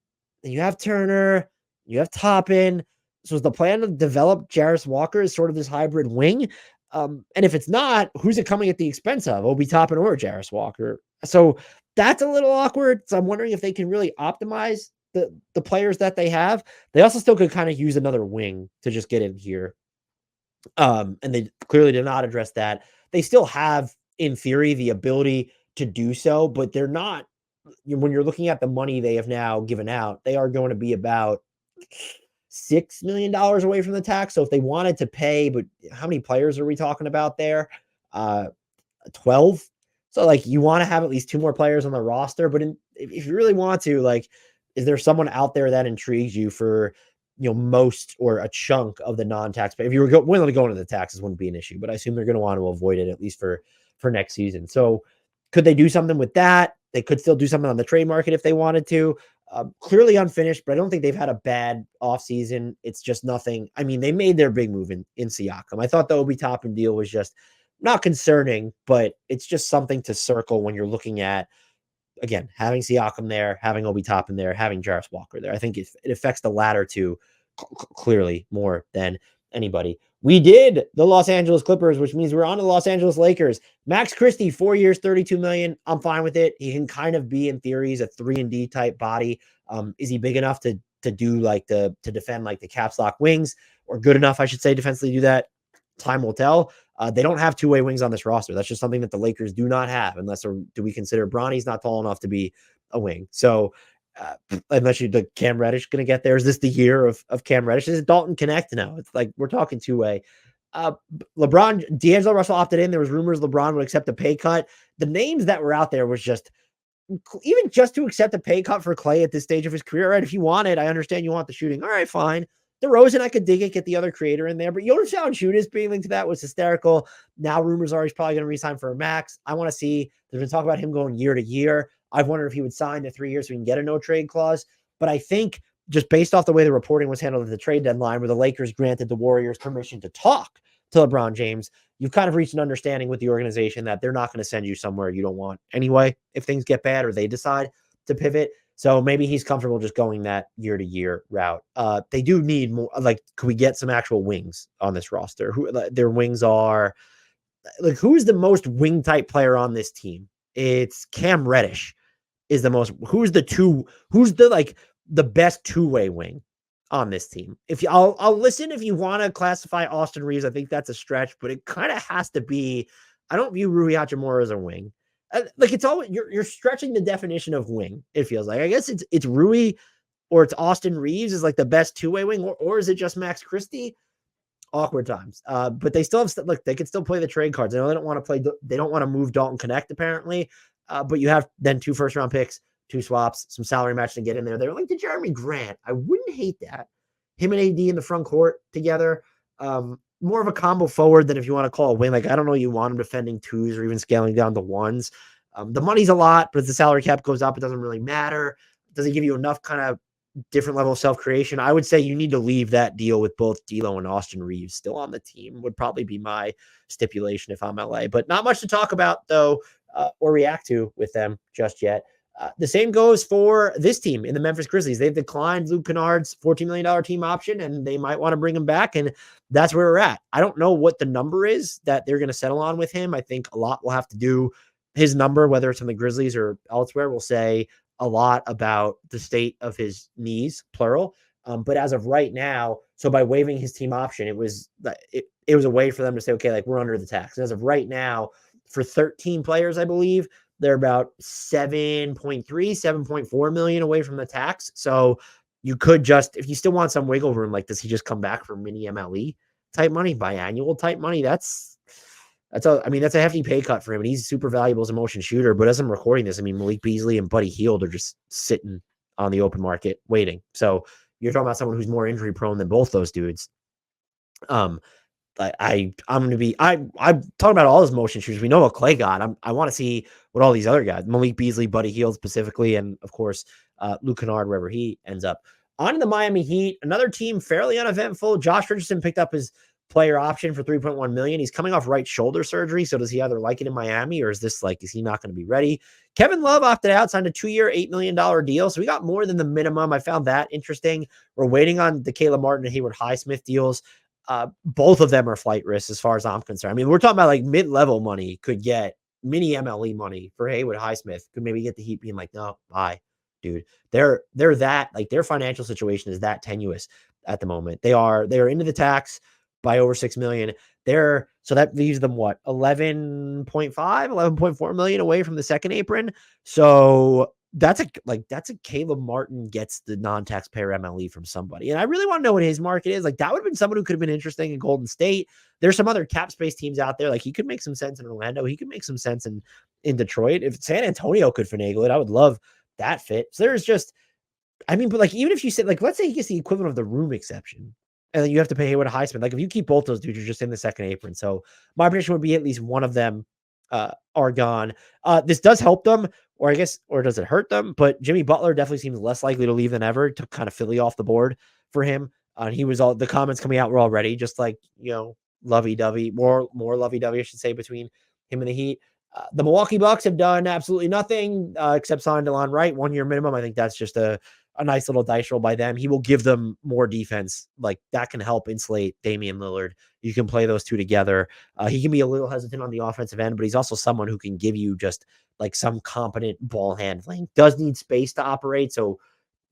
and you have Turner, you have Toppin. So is the plan to develop Jarris Walker as sort of this hybrid wing? And if it's not, who's it coming at the expense of? Obi Toppin or Jarris Walker? So that's a little awkward. So I'm wondering if they can really optimize the players that they have. They also still could kind of use another wing to just get in here. And they clearly did not address that. They still have, in theory, the ability to do so, but they're not. When you're looking at the money they have now given out, they are going to be about $6 million away from the tax. So if they wanted to pay, but how many players are we talking about there? 12. So like you want to have at least 2 more players on the roster, but if you really want to, like, is there someone out there that intrigues you for, most or a chunk of the non-taxpayer? If you were willing to go into the taxes, wouldn't be an issue, but I assume they're going to want to avoid it at least for next season. So could they do something with that? They could still do something on the trade market if they wanted to. Clearly unfinished, but I don't think they've had a bad offseason. It's just nothing. I mean, they made their big move in Siakam. I thought the Obi Toppin deal was just not concerning, but it's just something to circle when you're looking at, again, having Siakam there, having Obi Toppin there, having Jarris Walker there. I think it affects the latter two clearly more than anybody. We did the Los Angeles Clippers, which means we're on to the Los Angeles Lakers. Max Christie, 4 years, $32 million. I'm fine with it. He can kind of be, in theory, he's a 3-and-D type body. Is he big enough to do like to defend like the caps lock wings, or good enough, I should say, defensively do that? Time will tell. They don't have 2-way wings on this roster. That's just something that the Lakers do not have, unless, or do we consider Bronny's not tall enough to be a wing? So unless you're the Cam Reddish going to get there, is this the year of Cam Reddish? Is it Dalton Connect now? It's like we're talking 2-way. D'Angelo Russell opted in. There was rumors LeBron would accept a pay cut. The names that were out there was just, even just to accept a pay cut for Clay at this stage of his career, right? If you want it, I understand you want the shooting. All right, fine. DeRozan, I could dig it, get the other creator in there, but Jonas Valanciunas being linked to that was hysterical. Now rumors are he's probably going to resign for a max. I want to see. There's been talk about him going year to year. I've wondered if he would sign to 3 years so we can get a no trade clause. But I think just based off the way the reporting was handled at the trade deadline, where the Lakers granted the Warriors permission to talk to LeBron James, you've kind of reached an understanding with the organization that they're not going to send you somewhere you don't want anyway if things get bad or they decide to pivot. So maybe he's comfortable just going that year-to-year route. They do need more. Like, could we get some actual wings on this roster? Who their wings are? Like, who's the most wing type player on this team? It's Cam Reddish is the most. Who's the best 2-way wing on this team? If you, I'll listen if you want to classify Austin Reeves. I think that's a stretch, but it kind of has to be. I don't view Rui Hachimura as a wing. Like, it's always you're stretching the definition of wing. It feels like, I guess it's Rui or it's Austin Reeves is like the best 2-way wing, or is it just Max Christie? Awkward times. But they still have they could still play the trade cards. I know they don't want to play. They don't want to move Dalton Connect apparently. But you have then 2 first-round picks, 2 swaps, some salary match to get in there. They're like the Jeremy Grant. I wouldn't hate that. Him and AD in the front court together. More of a combo forward than if you want to call a win. Like, I don't know, you want him defending 2s or even scaling down to 1s. The money's a lot, but as the salary cap goes up, it doesn't really matter. Does it give you enough kind of different level of self-creation? I would say you need to leave that deal with both D'Lo and Austin Reeves still on the team, would probably be my stipulation if I'm LA. But not much to talk about, though, or react to with them just yet. The same goes for this team in the Memphis Grizzlies. They've declined Luke Kennard's $14 million team option, and they might want to bring him back, and that's where we're at. I don't know what the number is that they're going to settle on with him. I think a lot will have to do. His number, whether it's on the Grizzlies or elsewhere, will say a lot about the state of his knees, plural. But as of right now, so by waiving his team option, it was a way for them to say, okay, like, we're under the tax. And as of right now, for 13 players, I believe, they're about 7.4 million away from the tax. So you could just, if you still want some wiggle room, like, does he just come back for mini MLE type money, biannual type money? That's a hefty pay cut for him. And he's super valuable as a motion shooter. But as I'm recording this, I mean, Malik Beasley and Buddy Hield are just sitting on the open market waiting. So you're talking about someone who's more injury prone than both those dudes. Um, I'm going to be, I'm talking about all those motion shooters. We know what Clay got. I want to see what all these other guys, Malik Beasley, Buddy Hield specifically, and of course, Luke Kennard, wherever he ends up. On to the Miami Heat, another team fairly uneventful. Josh Richardson picked up his player option for $3.1 million. He's coming off right shoulder surgery. So does he either like it in Miami, or is this like, is he not going to be ready? Kevin Love opted out, signed a 2-year, $8 million deal. So we got more than the minimum. I found that interesting. We're waiting on the Caleb Martin and Hayward Highsmith deals. Both of them are flight risks as far as I'm concerned. I mean, we're talking about like mid-level money could get mini MLE money for Haywood Highsmith, could maybe get the Heat being like, no, bye, dude. They're that, like, their financial situation is that tenuous at the moment. They are into the tax by over $6 million. So that leaves them what, 11.4 million away from the second apron. So that's a Caleb Martin gets the non-taxpayer MLE from somebody. And I really want to know what his market is. Like, that would have been someone who could have been interesting in Golden State. There's some other cap space teams out there. Like, he could make some sense in Orlando. He could make some sense in Detroit. If San Antonio could finagle it, I would love that fit. So there's just, I mean, but like, even if you said, like, let's say he gets the equivalent of the room exception, and then you have to pay Hayward Highsmith. Like, if you keep both those dudes, you're just in the second apron. So my prediction would be at least one of them are gone. This does help them, or I guess, or does it hurt them? But Jimmy Butler definitely seems less likely to leave than ever. Took kind of Philly off the board for him. And he was the comments coming out were already just like, lovey-dovey, more lovey-dovey, I should say, between him and the Heat. The Milwaukee Bucks have done absolutely nothing except sign DeLon Wright, 1-year minimum. I think that's just a nice little dice roll by them. He will give them more defense. Like, that can help insulate Damian Lillard. You can play those two together. He can be a little hesitant on the offensive end, but he's also someone who can give you just like some competent ball handling. Does need space to operate, so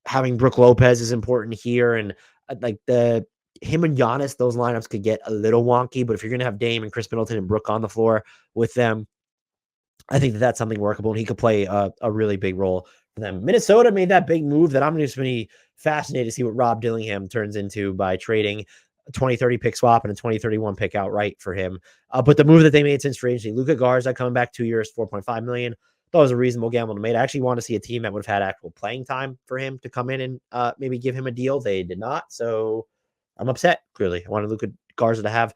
having Brook Lopez is important here. And like him and Giannis, those lineups could get a little wonky, but if you're going to have Dame and Chris Middleton and Brook on the floor with them, I think that's something workable, and he could play a really big role for them. Minnesota made that big move that I'm just going to be fascinated to see what Rob Dillingham turns into by trading a 2030 pick swap and a 2031 pick outright for him. But the move that they made since free agency, Luka Garza coming back 2 years, $4.5 million, that was a reasonable gamble to make. I actually want to see a team that would have had actual playing time for him to come in and maybe give him a deal. They did not, so I'm upset, clearly. I wanted Luka Garza to have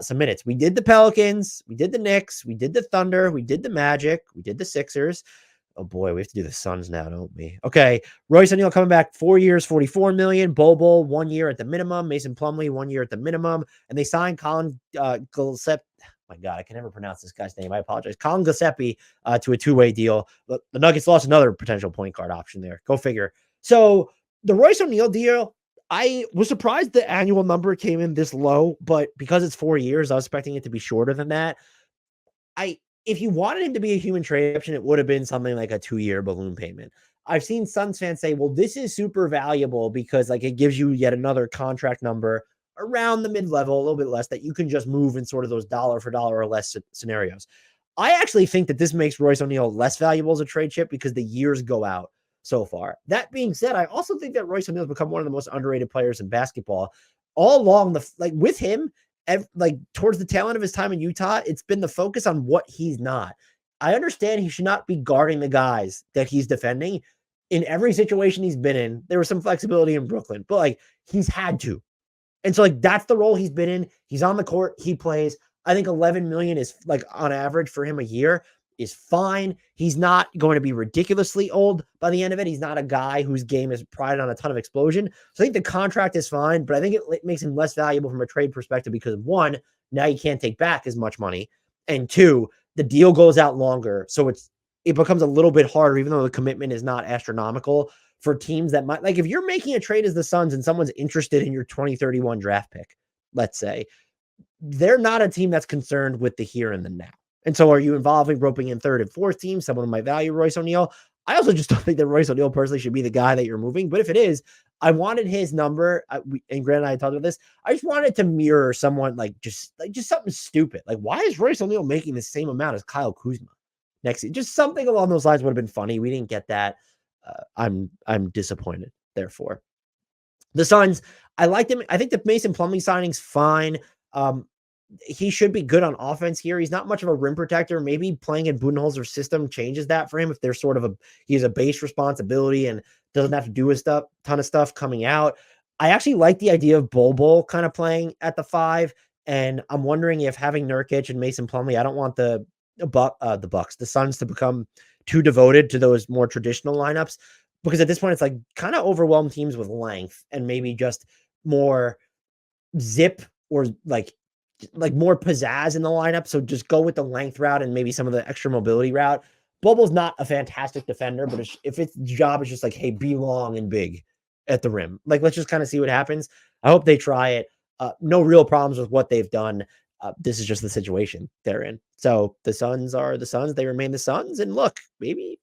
some minutes. We did the Pelicans, we did the Knicks, we did the Thunder, we did the Magic, we did the Sixers. Oh boy, we have to do the Suns now, don't we? Okay, Royce O'Neal coming back 4 years, $44 million. Bol 1 year at the minimum. Mason Plumlee 1 year at the minimum, and they signed Colin Giuseppe. My God, I can never pronounce this guy's name. I apologize. Colin Giuseppe to a 2-way deal. The Nuggets lost another potential point guard option there. Go figure. So the Royce O'Neal deal, I was surprised the annual number came in this low, but because it's 4 years, I was expecting it to be shorter than that. If you wanted him to be a human trade option, it would have been something like a 2-year balloon payment. I've seen Suns fans say, well, this is super valuable because like it gives you yet another contract number around the mid-level, a little bit less, that you can just move in sort of those dollar for dollar or less scenarios. I actually think that this makes Royce O'Neal less valuable as a trade chip because the years go out so far. That being said, I also think that Royce O'Neal has become one of the most underrated players in basketball all along with him. Towards the tail end of his time in Utah, it's been the focus on what he's not. I understand he should not be guarding the guys that he's defending in every situation he's been in. There was some flexibility in Brooklyn, but like he's had to. And so like that's the role he's been in. He's on the court, he plays. I think 11 million is like on average for him a year is fine. He's not going to be ridiculously old by the end of it. He's not a guy whose game is prided on a ton of explosion. So I think the contract is fine, but I think it makes him less valuable from a trade perspective because one, now you can't take back as much money. And two, the deal goes out longer. So it becomes a little bit harder, even though the commitment is not astronomical for teams that might, like if you're making a trade as the Suns and someone's interested in your 2031 draft pick, let's say, they're not a team that's concerned with the here and the now. And so are you roping in third and fourth team? Someone who might value Royce O'Neal. I also just don't think that Royce O'Neal personally should be the guy that you're moving. But if it is, I wanted his number. And Grant and I talked about this. I just wanted to mirror someone like just something stupid. Like, why is Royce O'Neal making the same amount as Kyle Kuzma next year? Just something along those lines would have been funny. We didn't get that. I'm disappointed, therefore. The Suns, I liked him. I think the Mason Plumlee signing's fine. He should be good on offense here. He's not much of a rim protector. Maybe playing in Budenholzer's system changes that for him. If there's sort of he has a base responsibility and doesn't have to do a ton of stuff coming out. I actually like the idea of Bol kind of playing at the 5, and I'm wondering if having Nurkic and Mason Plumlee, I don't want the Bucks, the Suns to become too devoted to those more traditional lineups, because at this point it's like kind of overwhelmed teams with length and maybe just more zip or like more pizzazz in the lineup. So just go with the length route and maybe some of the extra mobility route. Bobo's not a fantastic defender, but if its job is just like, hey, be long and big at the rim, like let's just kind of see what happens. I hope they try it. No real problems with what they've done. This is just the situation they're in. So the Suns are the Suns. They remain the Suns. And look, maybe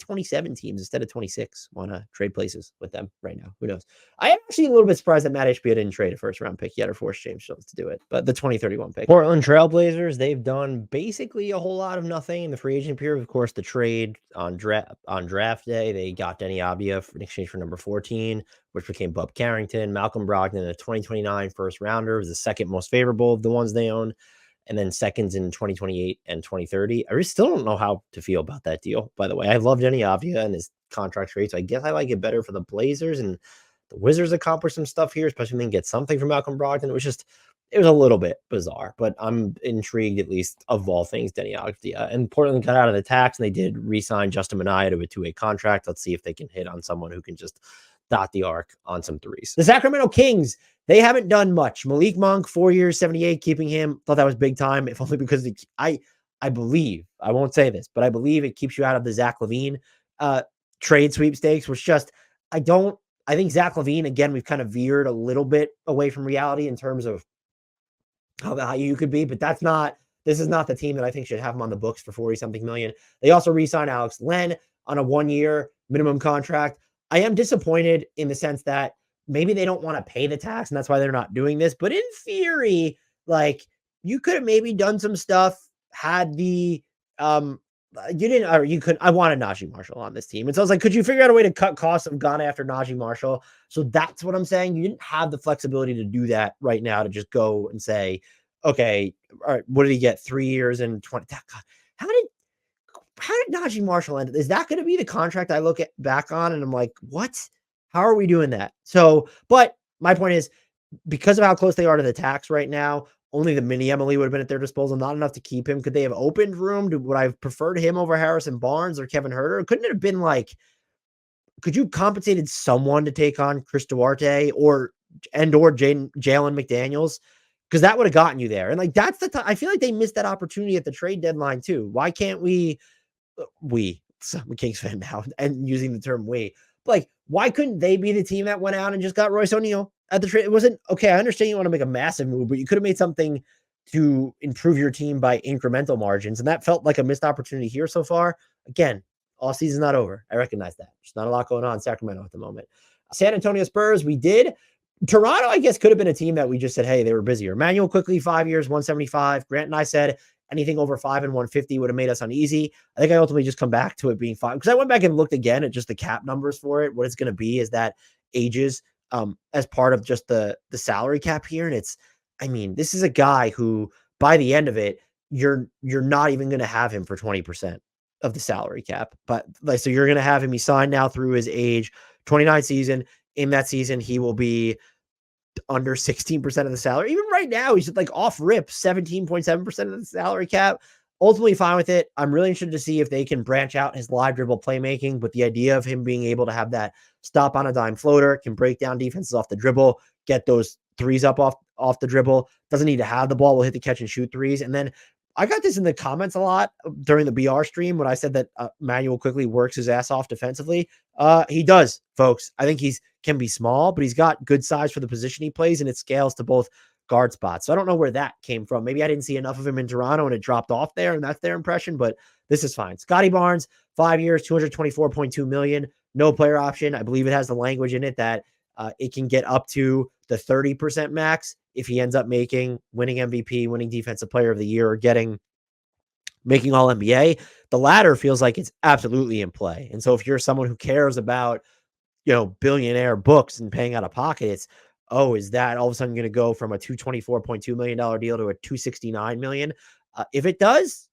27 teams instead of 26 want to trade places with them right now. Who knows? I am actually a little bit surprised that Matt Ishbia didn't trade a first round pick yet or force James Jones to do it. But the 2031 pick. Portland Trailblazers, they've done basically a whole lot of nothing in the free agent period. Of course, the trade on draft day, they got Denny Avdia in exchange for number 14, which became Bub Carrington. Malcolm Brogdon, a 2029 first rounder, was the second most favorable of the ones they own. And then seconds in 2028 and 2030. I still don't know how to feel about that deal, by the way. I love Denny Avdia and his contract rate, so I guess I like it better for the Blazers. And the Wizards accomplished some stuff here, especially when they get something from Malcolm Brogdon. It was a little bit bizarre, but I'm intrigued, at least of all things, Denny Avdia. And Portland got out of the tax, and they did re-sign Justin Minaya to a 2-way contract. Let's see if they can hit on someone who can just dot the arc on some threes. The Sacramento Kings, they haven't done much. Malik Monk, 4 years, 78, keeping him. Thought that was big time, if only because I believe, I won't say this, but I believe it keeps you out of the Zach LaVine trade sweepstakes, which just, I think Zach LaVine, again, we've kind of veered a little bit away from reality in terms of how value you could be, but this is not the team that I think should have him on the books for 40-something million. They also re-signed Alex Len on a 1-year minimum contract. I am disappointed in the sense that maybe they don't want to pay the tax, and that's why they're not doing this. But in theory, like, you could have maybe done some stuff, had the you didn't, or you could. I wanted Najee Marshall on this team, and so I was like, could you figure out a way to cut costs of gone after Najee Marshall? So that's what I'm saying. You didn't have the flexibility to do that right now, to just go and say, okay, all right, what did he get? 3 years and 20. God, how did Najee Marshall end? Is that going to be the contract I look back on and I'm like, what? How are we doing that? So, but my point is, because of how close they are to the tax right now, only the mini Emily would have been at their disposal, not enough to keep him. Could they have opened room? Would I have preferred him over Harrison Barnes or Kevin Huerter? Couldn't it have been like, could you compensated someone to take on Chris Duarte or Jalen McDaniels? Because that would have gotten you there. And like, that's the time. I feel like they missed that opportunity at the trade deadline too. Why can't I'm a Kings fan now and using the term we, but like, why couldn't they be the team that went out and just got Royce O'Neal at the trade? It wasn't okay. I understand you want to make a massive move, but you could have made something to improve your team by incremental margins. And that felt like a missed opportunity here so far. Again, all season's not over. I recognize that. There's not a lot going on in Sacramento at the moment. San Antonio Spurs, we did. Toronto, I guess, could have been a team that we just said, hey, they were busier. Manuel quickly, 5 years, 175. Grant and I said anything over 5 and 150 would have made us uneasy. I think I ultimately just come back to it being 5 because I went back and looked again at just the cap numbers for it. What it's going to be is that ages as part of just the salary cap here. And this is a guy who by the end of it, you're not even going to have him for 20% of the salary cap. But like, so you're going to have him, he signed now through his age 29 season. In that season, he will be under 16% of the salary. Even right now, he's like off rip 17.7% of the salary cap. Ultimately fine with it. I'm really interested to see if they can branch out his live dribble playmaking, but the idea of him being able to have that stop on a dime floater, can break down defenses off the dribble, get those threes up off the dribble, doesn't need to have the ball, will hit the catch and shoot threes. And then I got this in the comments a lot during the BR stream when I said that Manuel quickly works his ass off defensively. He does, folks. I think can be small, but he's got good size for the position he plays, and it scales to both guard spots. So I don't know where that came from. Maybe I didn't see enough of him in Toronto and it dropped off there, and that's their impression, but this is fine. Scotty Barnes, 5 years, $224.2 million, no player option. I believe it has the language in it that it can get up to the 30% max if he ends up winning MVP, winning defensive player of the year, or making all NBA. The latter feels like it's absolutely in play. And so if you're someone who cares about, billionaire books and paying out of pocket, it's, is that all of a sudden going to go from a $224.2 million deal to a $269 million? If it does,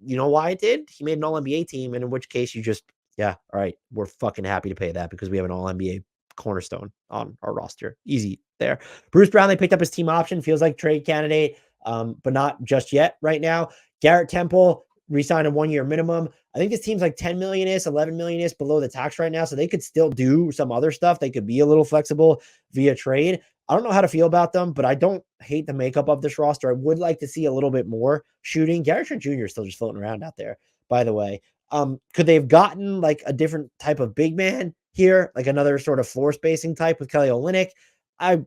you know why it did? He made an all NBA team, and in which case you just Yeah, all right. We're fucking happy to pay that because we have an all NBA cornerstone on our roster. Easy there. Bruce Brown, they picked up his team option. Feels like trade candidate, but not just yet right now. Garrett Temple re-signed a 1-year minimum. I think this team's like 10 million is, 11 million is below the tax right now. So they could still do some other stuff. They could be a little flexible via trade. I don't know how to feel about them, but I don't hate the makeup of this roster. I would like to see a little bit more shooting. Garrett Trent Jr. is still just floating around out there, by the way. Could they have gotten like a different type of big man here, like another sort of floor spacing type with Kelly Olynyk? I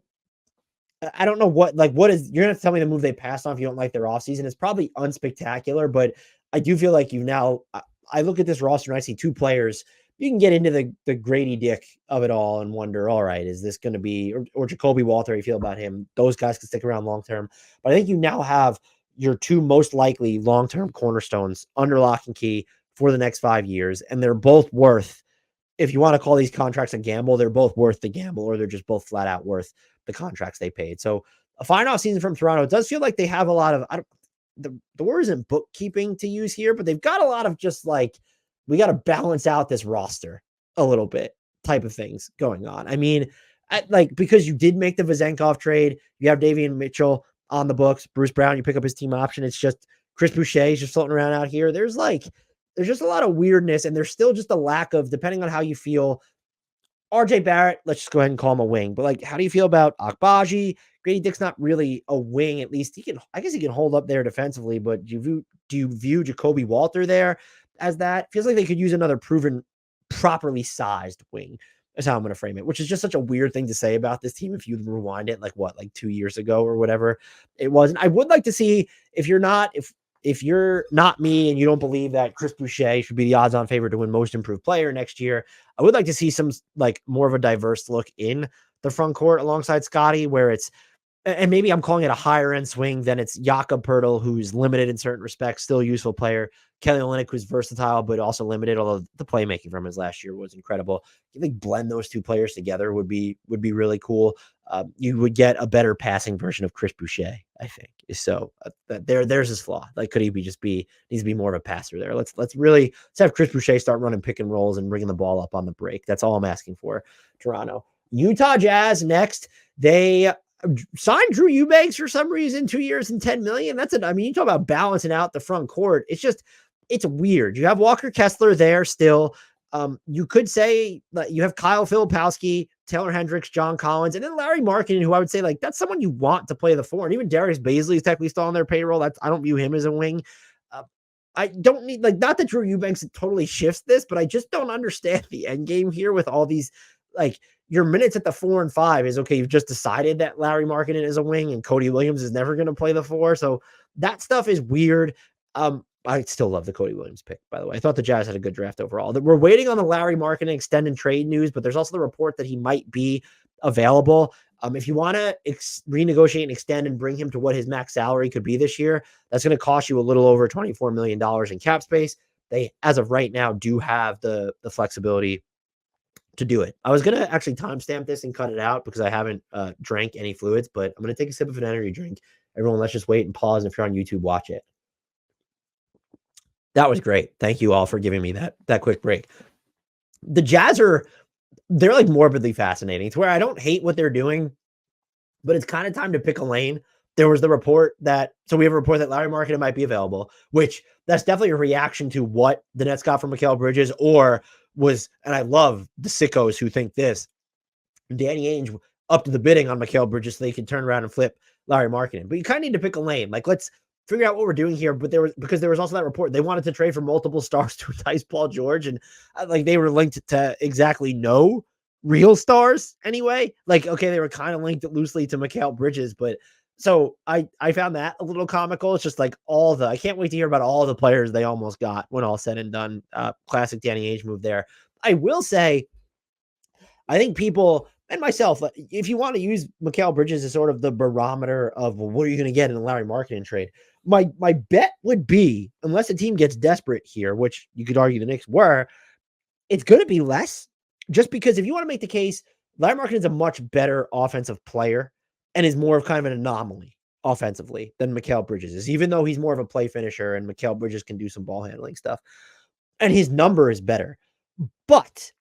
I don't know what is you're gonna tell me the move they passed on if you don't like their offseason. It's probably unspectacular, but I do feel like you've now I look at this roster and I see two players. You can get into the Grady Dick of it all and wonder, all right, is this going to be or Jacoby Walter? How you feel about him? Those guys can stick around long term, but I think you now have your two most likely long term cornerstones under lock and key for the next 5 years, and they're both worth. If you want to call these contracts a gamble, they're both worth the gamble, or they're just both flat out worth the contracts they paid. So a fine off season from Toronto. It does feel like they have a lot of the word isn't bookkeeping to use here, but they've got a lot of just like we got to balance out this roster a little bit type of things going on. I mean, because you did make the Vezenkov trade, you have Davion Mitchell on the books, Bruce Brown, you pick up his team option. It's just Chris Boucher is just floating around out here. There's just a lot of weirdness, and there's still just a lack of, depending on how you feel, RJ Barrett, let's just go ahead and call him a wing. But like, how do you feel about Akbaji? Grady Dick's not really a wing. At least I guess he can hold up there defensively. But do you view Jacoby Walter there as that? Feels like they could use another proven, properly sized wing. Is how I'm going to frame it, which is just such a weird thing to say about this team. If you rewind it, like 2 years ago or whatever it was. And I would like to see if you're not me and you don't believe that Chris Boucher should be the odds-on favorite to win Most Improved Player next year, I would like to see some like more of a diverse look in the front court alongside Scotty, where it's and maybe I'm calling it a higher end swing than it's Jakob Poeltl, who's limited in certain respects, still a useful player. Kelly Olynyk, who's versatile, but also limited, although the playmaking from his last year was incredible. I think blend those two players together would be really cool. You would get a better passing version of Chris Boucher, I think. So there's his flaw. Like, could he needs to be more of a passer there? Let's have Chris Boucher start running pick and rolls and bringing the ball up on the break. That's all I'm asking for. Toronto, Utah Jazz next. They signed Drew Eubanks for some reason, 2 years and 10 million. I mean, you talk about balancing out the front court. It's weird. You have Walker Kessler there still. You could say that you have Kyle Filipowski, Taylor Hendricks, John Collins, and then Larry Markkinen, who I would say like that's someone you want to play the four. And even Darius Baisley is technically still on their payroll. I don't view him as a wing. I don't need not that Drew Eubanks totally shifts this, but I just don't understand the end game here with all these your minutes at the 4 and 5 is okay. You've just decided that Larry Markkinen is a wing and Cody Williams is never going to play the 4. So that stuff is weird. I still love the Cody Williams pick, by the way. I thought the Jazz had a good draft overall. We're waiting on the Larry Markkinen extend and trade news, but there's also the report that he might be available. If you want to renegotiate and extend and bring him to what his max salary could be this year, that's going to cost you a little over $24 million in cap space. They, as of right now, do have the flexibility to do it. I was going to actually timestamp this and cut it out because I haven't drank any fluids, but I'm going to take a sip of an energy drink. Everyone, let's just wait and pause. And if you're on YouTube, watch it. That was great. Thank you all for giving me that quick break. The Jazz they're like morbidly fascinating. It's where I don't hate what they're doing, but it's kind of time to pick a lane. There was the report we have a report that Larry Markkinen might be available, which that's definitely a reaction to what the Nets got from Mikal Bridges and I love the sickos who think this. Danny Ainge up to the bidding on Mikal Bridges so they can turn around and flip Larry Markkinen. But you kind of need to pick a lane. Like, let's figure out what we're doing here. But there was also that report. They wanted to trade for multiple stars to entice Paul George. And they were linked to exactly no real stars anyway. Okay, they were kind of linked loosely to Mikal Bridges. But so I found that a little comical. It's just I can't wait to hear about all the players they almost got when all said and done. Classic Danny Ainge move there. I will say, I think people and myself, if you want to use Mikal Bridges as sort of the barometer of what are you going to get in a Larry Markkinen trade, my bet would be, unless a team gets desperate here, which you could argue the Knicks were, it's going to be less. Just because if you want to make the case, Larry Markkinen is a much better offensive player and is more of kind of an anomaly offensively than Mikal Bridges is, even though he's more of a play finisher and Mikal Bridges can do some ball handling stuff. And his number is better. But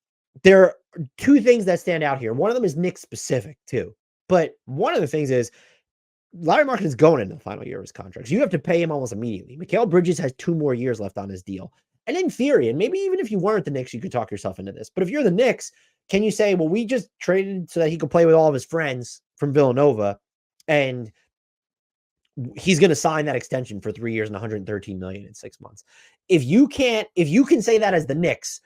there are two things that stand out here. One of them is Knicks specific too. But one of the things is Larry Markin is going into the final year of his contract. So you have to pay him almost immediately. Mikal Bridges has 2 more years left on his deal. And in theory, and maybe even if you weren't the Knicks, you could talk yourself into this. But if you're the Knicks, can you say, well, we just traded so that he could play with all of his friends from Villanova, and he's going to sign that extension for 3 years and 113 million in 6 months. If you can say that as the Knicks,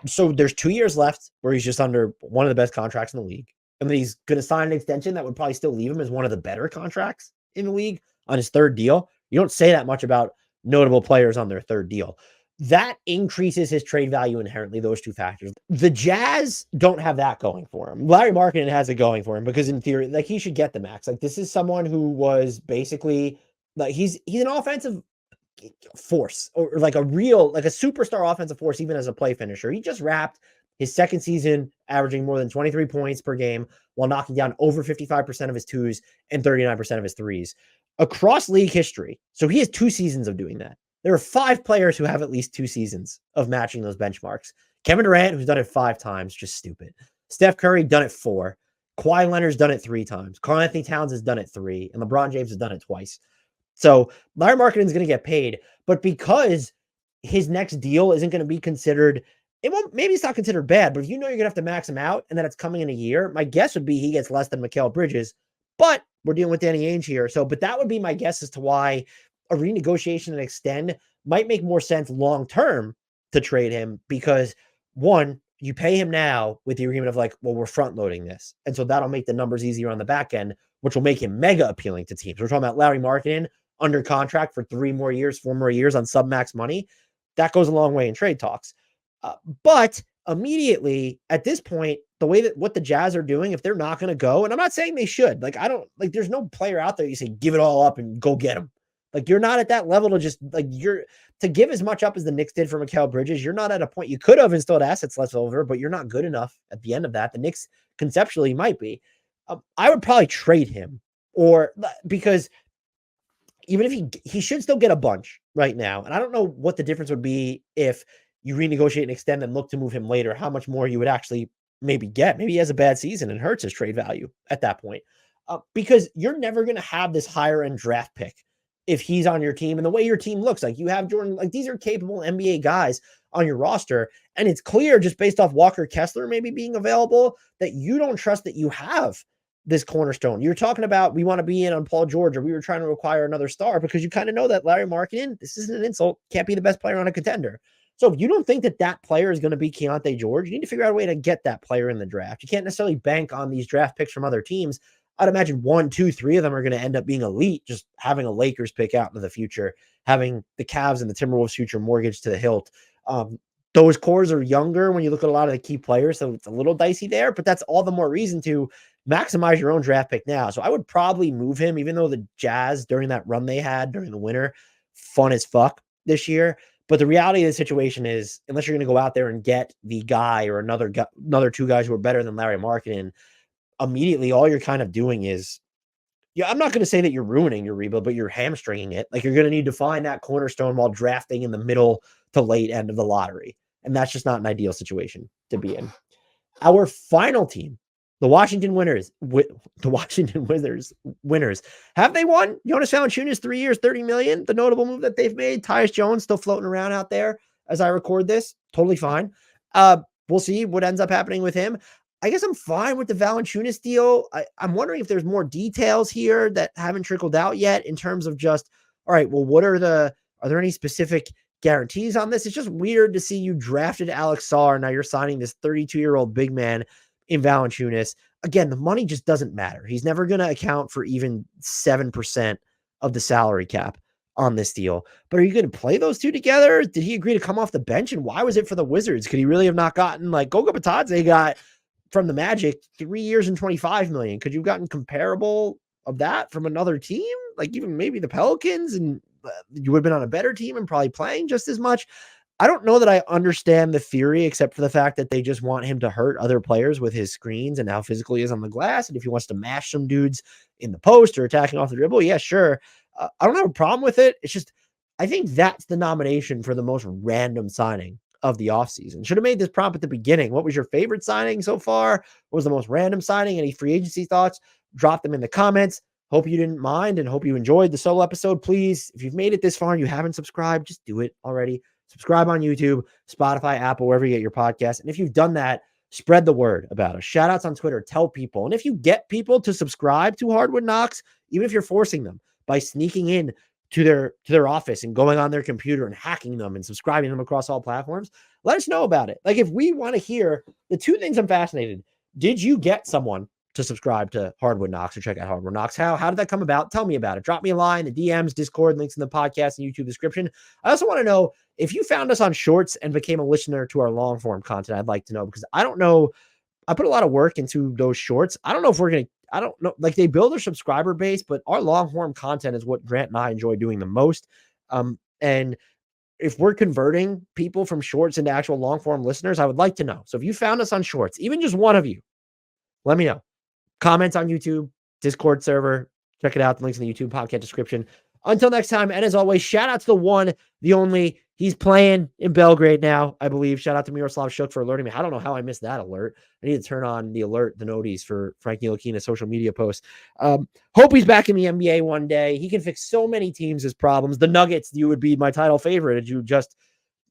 so there's 2 years left where he's just under one of the best contracts in the league. And then he's going to sign an extension that would probably still leave him as one of the better contracts in the league on his third deal. You don't say that much about notable players on their third deal. That increases his trade value inherently, those two factors. The Jazz don't have that going for him. Larry Markkinen has it going for him because in theory, like, he should get the max. Like, this is someone who was basically like, he's an offensive force, or like a superstar offensive force, even as a play finisher. He just wrapped his second season averaging more than 23 points per game while knocking down over 55% of his twos and 39% of his threes across league history. So he has 2 seasons of doing that. There are 5 players who have at least 2 seasons of matching those benchmarks. Kevin Durant, who's done it 5 times, just stupid. Steph Curry, done it 4. Kawhi Leonard's done it 3 times. Karl Anthony Towns has done it 3. And LeBron James has done it twice. So Larry Markkinen's going to get paid. But because his next deal isn't going to be considered, maybe it's not considered bad, but if you know you're going to have to max him out and that it's coming in a year, my guess would be he gets less than Mikal Bridges. But we're dealing with Danny Ainge here. But that would be my guess as to why a renegotiation and extend might make more sense long-term to trade him, because one, you pay him now with the agreement of like, well, we're front loading this. And so that'll make the numbers easier on the back end, which will make him mega appealing to teams. We're talking about Larry Markkinen under contract for 4 more years on sub-max money. That goes a long way in trade talks. But immediately at this point, the way that what the Jazz are doing, if they're not going to go, and I'm not saying they should, there's no player out there you say, give it all up and go get him. Like, you're not at that level to just to give as much up as the Knicks did for Mikal Bridges. You're not at a point. You could have installed assets left over, but you're not good enough at the end of that. The Knicks conceptually might be. I would probably trade him, because even if he should still get a bunch right now. And I don't know what the difference would be if you renegotiate and extend and look to move him later, how much more you would actually maybe get. Maybe he has a bad season and hurts his trade value at that point. Because you're never going to have this higher end draft pick if he's on your team, and the way your team looks, like you have Jordan, like these are capable NBA guys on your roster. And it's clear just based off Walker Kessler maybe being available that you don't trust that you have this cornerstone. You're talking about, we want to be in on Paul George, or we were trying to acquire another star, because you kind of know that Larry Markkinen, this isn't an insult, can't be the best player on a contender. So if you don't think that player is going to be Keontae George, you need to figure out a way to get that player in the draft. You can't necessarily bank on these draft picks from other teams. I'd imagine 1, 2, 3 of them are going to end up being elite, just having a Lakers pick out into the future, having the Cavs and the Timberwolves future mortgaged to the hilt. Those cores are younger when you look at a lot of the key players, so it's a little dicey there, but that's all the more reason to maximize your own draft pick now. So I would probably move him, even though the Jazz, during that run they had during the winter, fun as fuck this year. But the reality of the situation is, unless you're going to go out there and get the guy or another 2 guys who are better than Larry Markkinen, immediately all you're kind of doing is, I'm not going to say that you're ruining your rebuild, but you're hamstringing it. Like, you're going to need to find that cornerstone while drafting in the middle to late end of the lottery. And that's just not an ideal situation to be in. Our final team, the Washington Wizards, have they won? Jonas Valanciunas, 3 years, $30 million. The notable move that they've made. Tyus Jones still floating around out there as I record this. Totally fine. We'll see what ends up happening with him. I guess I'm fine with the Valanciunas deal. I'm wondering if there's more details here that haven't trickled out yet in terms of just, all right, well, are there any specific guarantees on this? It's just weird to see you drafted Alex Sarr. Now you're signing this 32-year-old big man in Valanciunas. Again, the money just doesn't matter. He's never going to account for even 7% of the salary cap on this deal. But are you going to play those two together? Did he agree to come off the bench? And why was it for the Wizards? Could he really have not gotten, like, Goga Bitadze got from the Magic 3 years and $25 million? Could you have gotten comparable of that from another team? Like, even maybe the Pelicans, and you would have been on a better team and probably playing just as much. I don't know that I understand the theory, except for the fact that they just want him to hurt other players with his screens and how physical he is on the glass. And if he wants to mash some dudes in the post or attacking off the dribble, yeah, sure. I don't have a problem with it. It's just, I think that's the nomination for the most random signing of the offseason. Should have made this prompt at the beginning. What was your favorite signing so far? What was the most random signing? Any free agency thoughts? Drop them in the comments. Hope you didn't mind and hope you enjoyed the solo episode. Please, if you've made it this far and you haven't subscribed, just do it already. Subscribe on YouTube, Spotify, Apple, wherever you get your podcast. And if you've done that, spread the word about us. Shout outs on Twitter. Tell people. And if you get people to subscribe to Hardwood Knocks, even if you're forcing them by sneaking in to their office and going on their computer and hacking them and subscribing them across all platforms, let us know about it. Like, if we want to hear the two things I'm fascinated. Did you get someone to subscribe to Hardwood Knocks or check out Hardwood Knocks? How did that come about? Tell me about it. Drop me a line, the DMs, Discord, links in the podcast and YouTube description. I also want to know if you found us on Shorts and became a listener to our long form content. I'd like to know, because I don't know. I put a lot of work into those Shorts. I don't know if we're going to, I don't know. Like, they build their subscriber base, but our long form content is what Grant and I enjoy doing the most. And if we're converting people from Shorts into actual long form listeners, I would like to know. So if you found us on Shorts, even just one of you, let me know. Comments on YouTube, Discord server. Check it out. The link's in the YouTube podcast description. Until next time, and as always, shout out to the one, the only. He's playing in Belgrade now, I believe. Shout out to Miroslav Shuk for alerting me. I don't know how I missed that alert. I need to turn on the alert, the noties for Frankie Ntilikina's social media posts. Hope he's back in the NBA one day. He can fix so many teams' problems. The Nuggets, you would be my title favorite. Did you just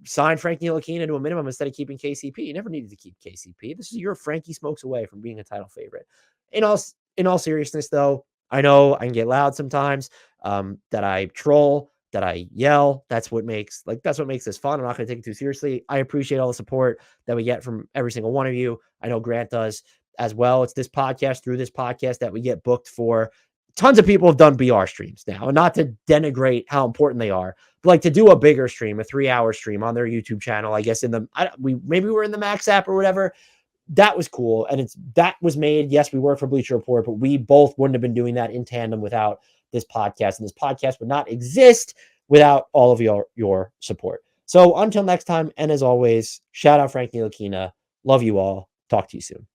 sign Frankie Ntilikina to a minimum instead of keeping KCP? You never needed to keep KCP. This is your Frankie smokes away from being a title favorite. In all seriousness, though, I know I can get loud sometimes, that I troll, that I yell. That's what makes this fun. I'm not going to take it too seriously. I appreciate all the support that we get from every single one of you. I know Grant does as well. It's this podcast, through this podcast, that we get booked for. Tons of people have done BR streams now, and not to denigrate how important they are, but like to do a bigger stream, a 3-hour stream on their YouTube channel, I guess maybe we're in the Max app or whatever. That was cool. And that was made. Yes, we work for Bleacher Report, but we both wouldn't have been doing that in tandem without this podcast. And this podcast would not exist without all of your support. So until next time, and as always, shout out Frankie Ntilikina. Love you all. Talk to you soon.